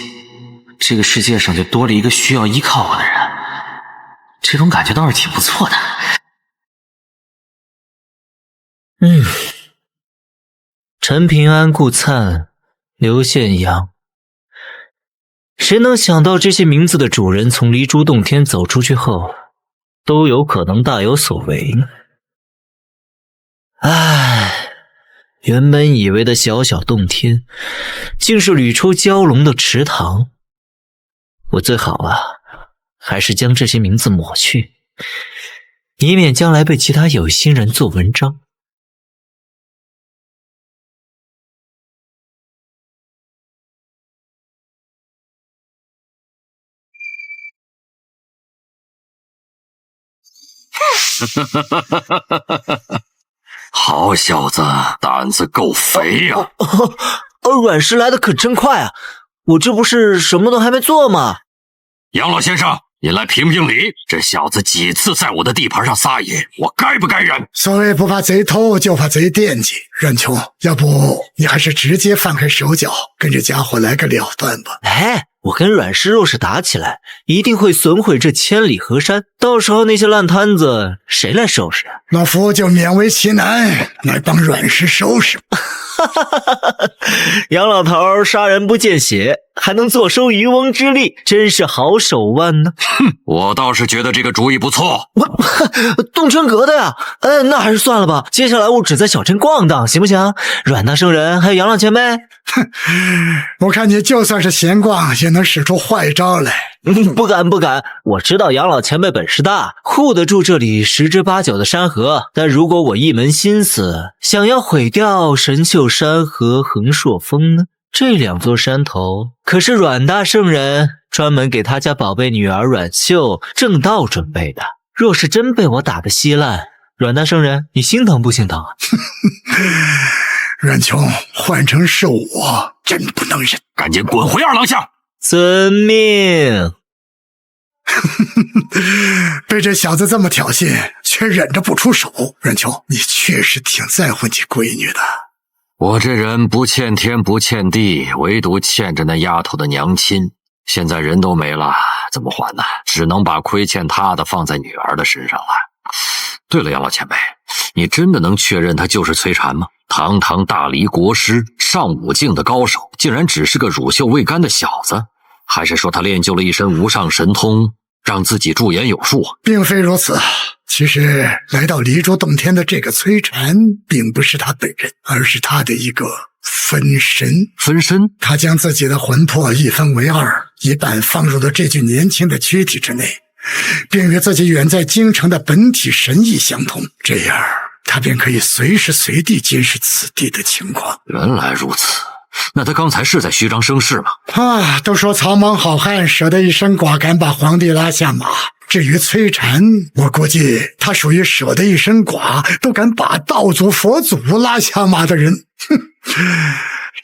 这个世界上就多了一个需要依靠我的人，这种感觉倒是挺不错的。陈平安、顾灿、刘宪阳，谁能想到这些名字的主人从离珠洞天走出去后，都有可能大有所为呢？唉，原本以为的小小洞天，竟是屡出蛟龙的池塘。我最好还是将这些名字抹去，以免将来被其他有心人做文章。好小子，胆子够肥呀！阮氏来的可真快啊！我这不是什么都还没做吗？杨老先生，您来评评理，这小子几次在我的地盘上撒野，我该不该忍？所谓不怕贼偷，就怕贼惦记。阮琼，要不你还是直接放开手脚，跟这家伙来个了断吧。我跟阮氏若是打起来，一定会损毁这千里河山，到时候那些烂摊子谁来收拾？老夫就勉为其难来帮阮氏收拾。杨老头杀人不见血，还能坐收渔翁之利，真是好手腕呢。我倒是觉得这个主意不错。东泉阁的呀，那还是算了吧。接下来我只在小镇逛荡，行不行？阮大圣人还有杨老前辈，我看你就算是闲逛，也能使出坏招来。不敢，我知道杨老前辈本事大，护得住这里10之8九的山河。但如果我一门心思想要毁掉神秀山和横朔峰呢？这2座山头可是阮大圣人专门给他家宝贝女儿阮秀正道准备的。若是真被我打得稀烂，阮大圣人你心疼不心疼啊？阮琼，换成是我，真不能忍。赶紧滚回二郎巷！遵命。被这小子这么挑衅，却忍着不出手。阮琼，你确实挺在乎你闺女的。我这人不欠天不欠地，唯独欠着那丫头的娘亲。现在人都没了，怎么还呢？只能把亏欠她的放在女儿的身上了。对了，杨老前辈，你真的能确认他就是崔禅吗？堂堂大黎国师，上5境的高手，竟然只是个乳臭未干的小子？还是说他练就了一身无上神通，让自己驻颜有术啊？并非如此。其实来到离珠洞天的这个崔禅，并不是他本人，而是他的一个分身。分身？他将自己的魂魄一分为2，一半放入了这具年轻的躯体之内，并与自己远在京城的本体神意相通，这样他便可以随时随地监视此地的情况。原来如此，那他刚才是在虚张声势吗？都说草莽好汉舍得一身剐敢把皇帝拉下马，至于崔禅，我估计他属于舍得一身剐都敢把道祖佛祖拉下马的人。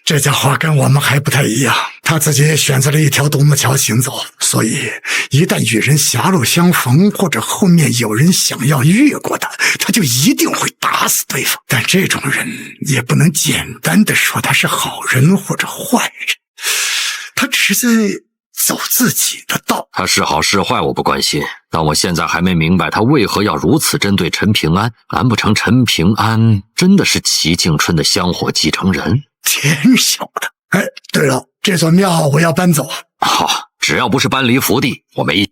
这家伙跟我们还不太一样，他自己选择了一条独木桥行走，所以一旦与人狭路相逢，或者后面有人想要越过他，他就一定会打死对方。但这种人也不能简单的说他是好人或者坏人，他只是在走自己的道。他是好是坏我不关心，但我现在还没明白他为何要如此针对陈平安。难不成陈平安真的是齐敬春的香火继承人？天晓得。对了，这座庙我要搬走。好，只要不是搬离福地，我没意。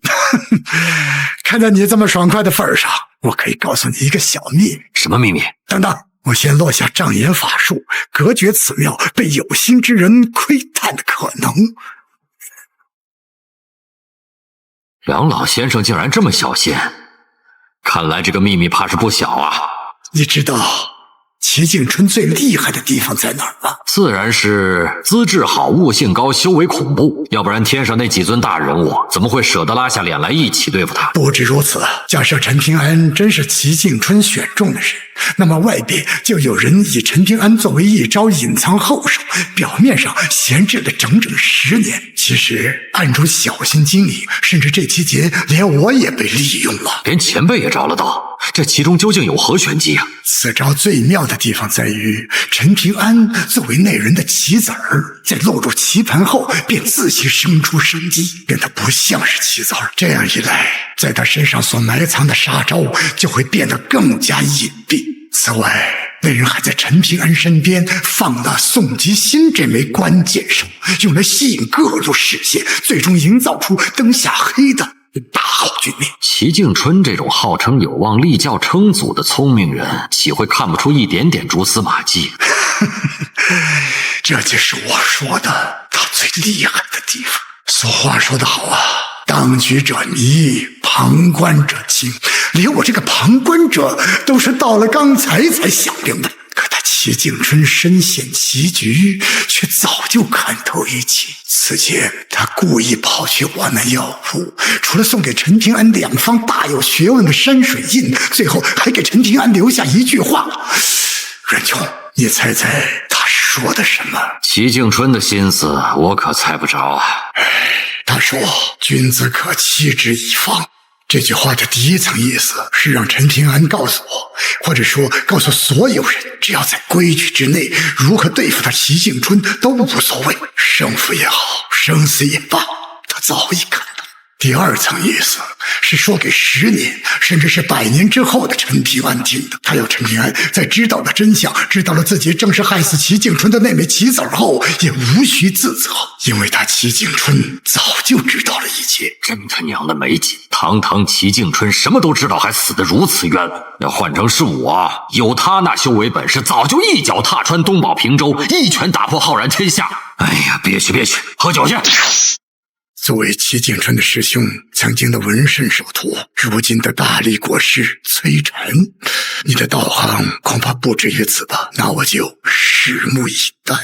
看在你这么爽快的份上，我可以告诉你一个小秘密。什么秘密？等等，我先落下障眼法术，隔绝此庙被有心之人窥探的可能。梁老先生竟然这么小心，看来这个秘密怕是不小啊。你知道齐敬春最厉害的地方在哪儿吗？自然是资质好、悟性高、修为恐怖，要不然天上那几尊大人物怎么会舍得拉下脸来一起对付他？不止如此，假设陈平安真是齐敬春选中的人，那么外边就有人以陈平安作为一招隐藏后手，表面上闲置了整整10年，其实暗中小心经营，甚至这期间连我也被利用了，连前辈也着了道，这其中究竟有何玄机啊？此招最妙的地方在于，陈平安作为那人的棋子儿，在落入棋盘后便自行生出生机，变得不像是棋子儿。这样一来，在他身上所埋藏的杀招就会变得更加隐蔽。此外，那人还在陈平安身边放了宋吉新这枚关键手，用来吸引各路视线，最终营造出灯下黑的大好局面。齐敬春这种号称有望立教称祖的聪明人，岂会看不出一点点蛛丝马迹？这就是我说的他最厉害的地方。俗话说得好啊，当局者迷，旁观者清。连我这个旁观者都是到了刚才想明白，可他齐景春身陷棋局，却早就看透一切。此前他故意跑去我那药铺，除了送给陈平安2方大有学问的山水印，最后还给陈平安留下一句话。阮琼，你猜猜他说的什么？齐景春的心思我可猜不着啊。他说君子可欺之以方。这句话的第一层意思是让陈平安告诉我，或者说告诉所有人，只要在规矩之内，如何对付他齐景春都无所谓，胜负也好，生死也罢，他早已看到。第二层意思是说给10年甚至是100年之后的陈平安听的。他要陈平安在知道了真相，知道了自己正是害死齐景春的那枚棋子后，也无需自责，因为他齐景春早就知道了一切。真他娘的没劲！堂堂齐景春什么都知道，还死得如此冤枉。要换成是我，有他那修为本事，早就一脚踏穿东保平州，一拳打破浩然天下。哎呀，别去，喝酒去！作为齐景春的师兄，曾经的文慎首徒，如今的大力国师崔禅，你的道行恐怕不止于此吧？那我就拭目以待。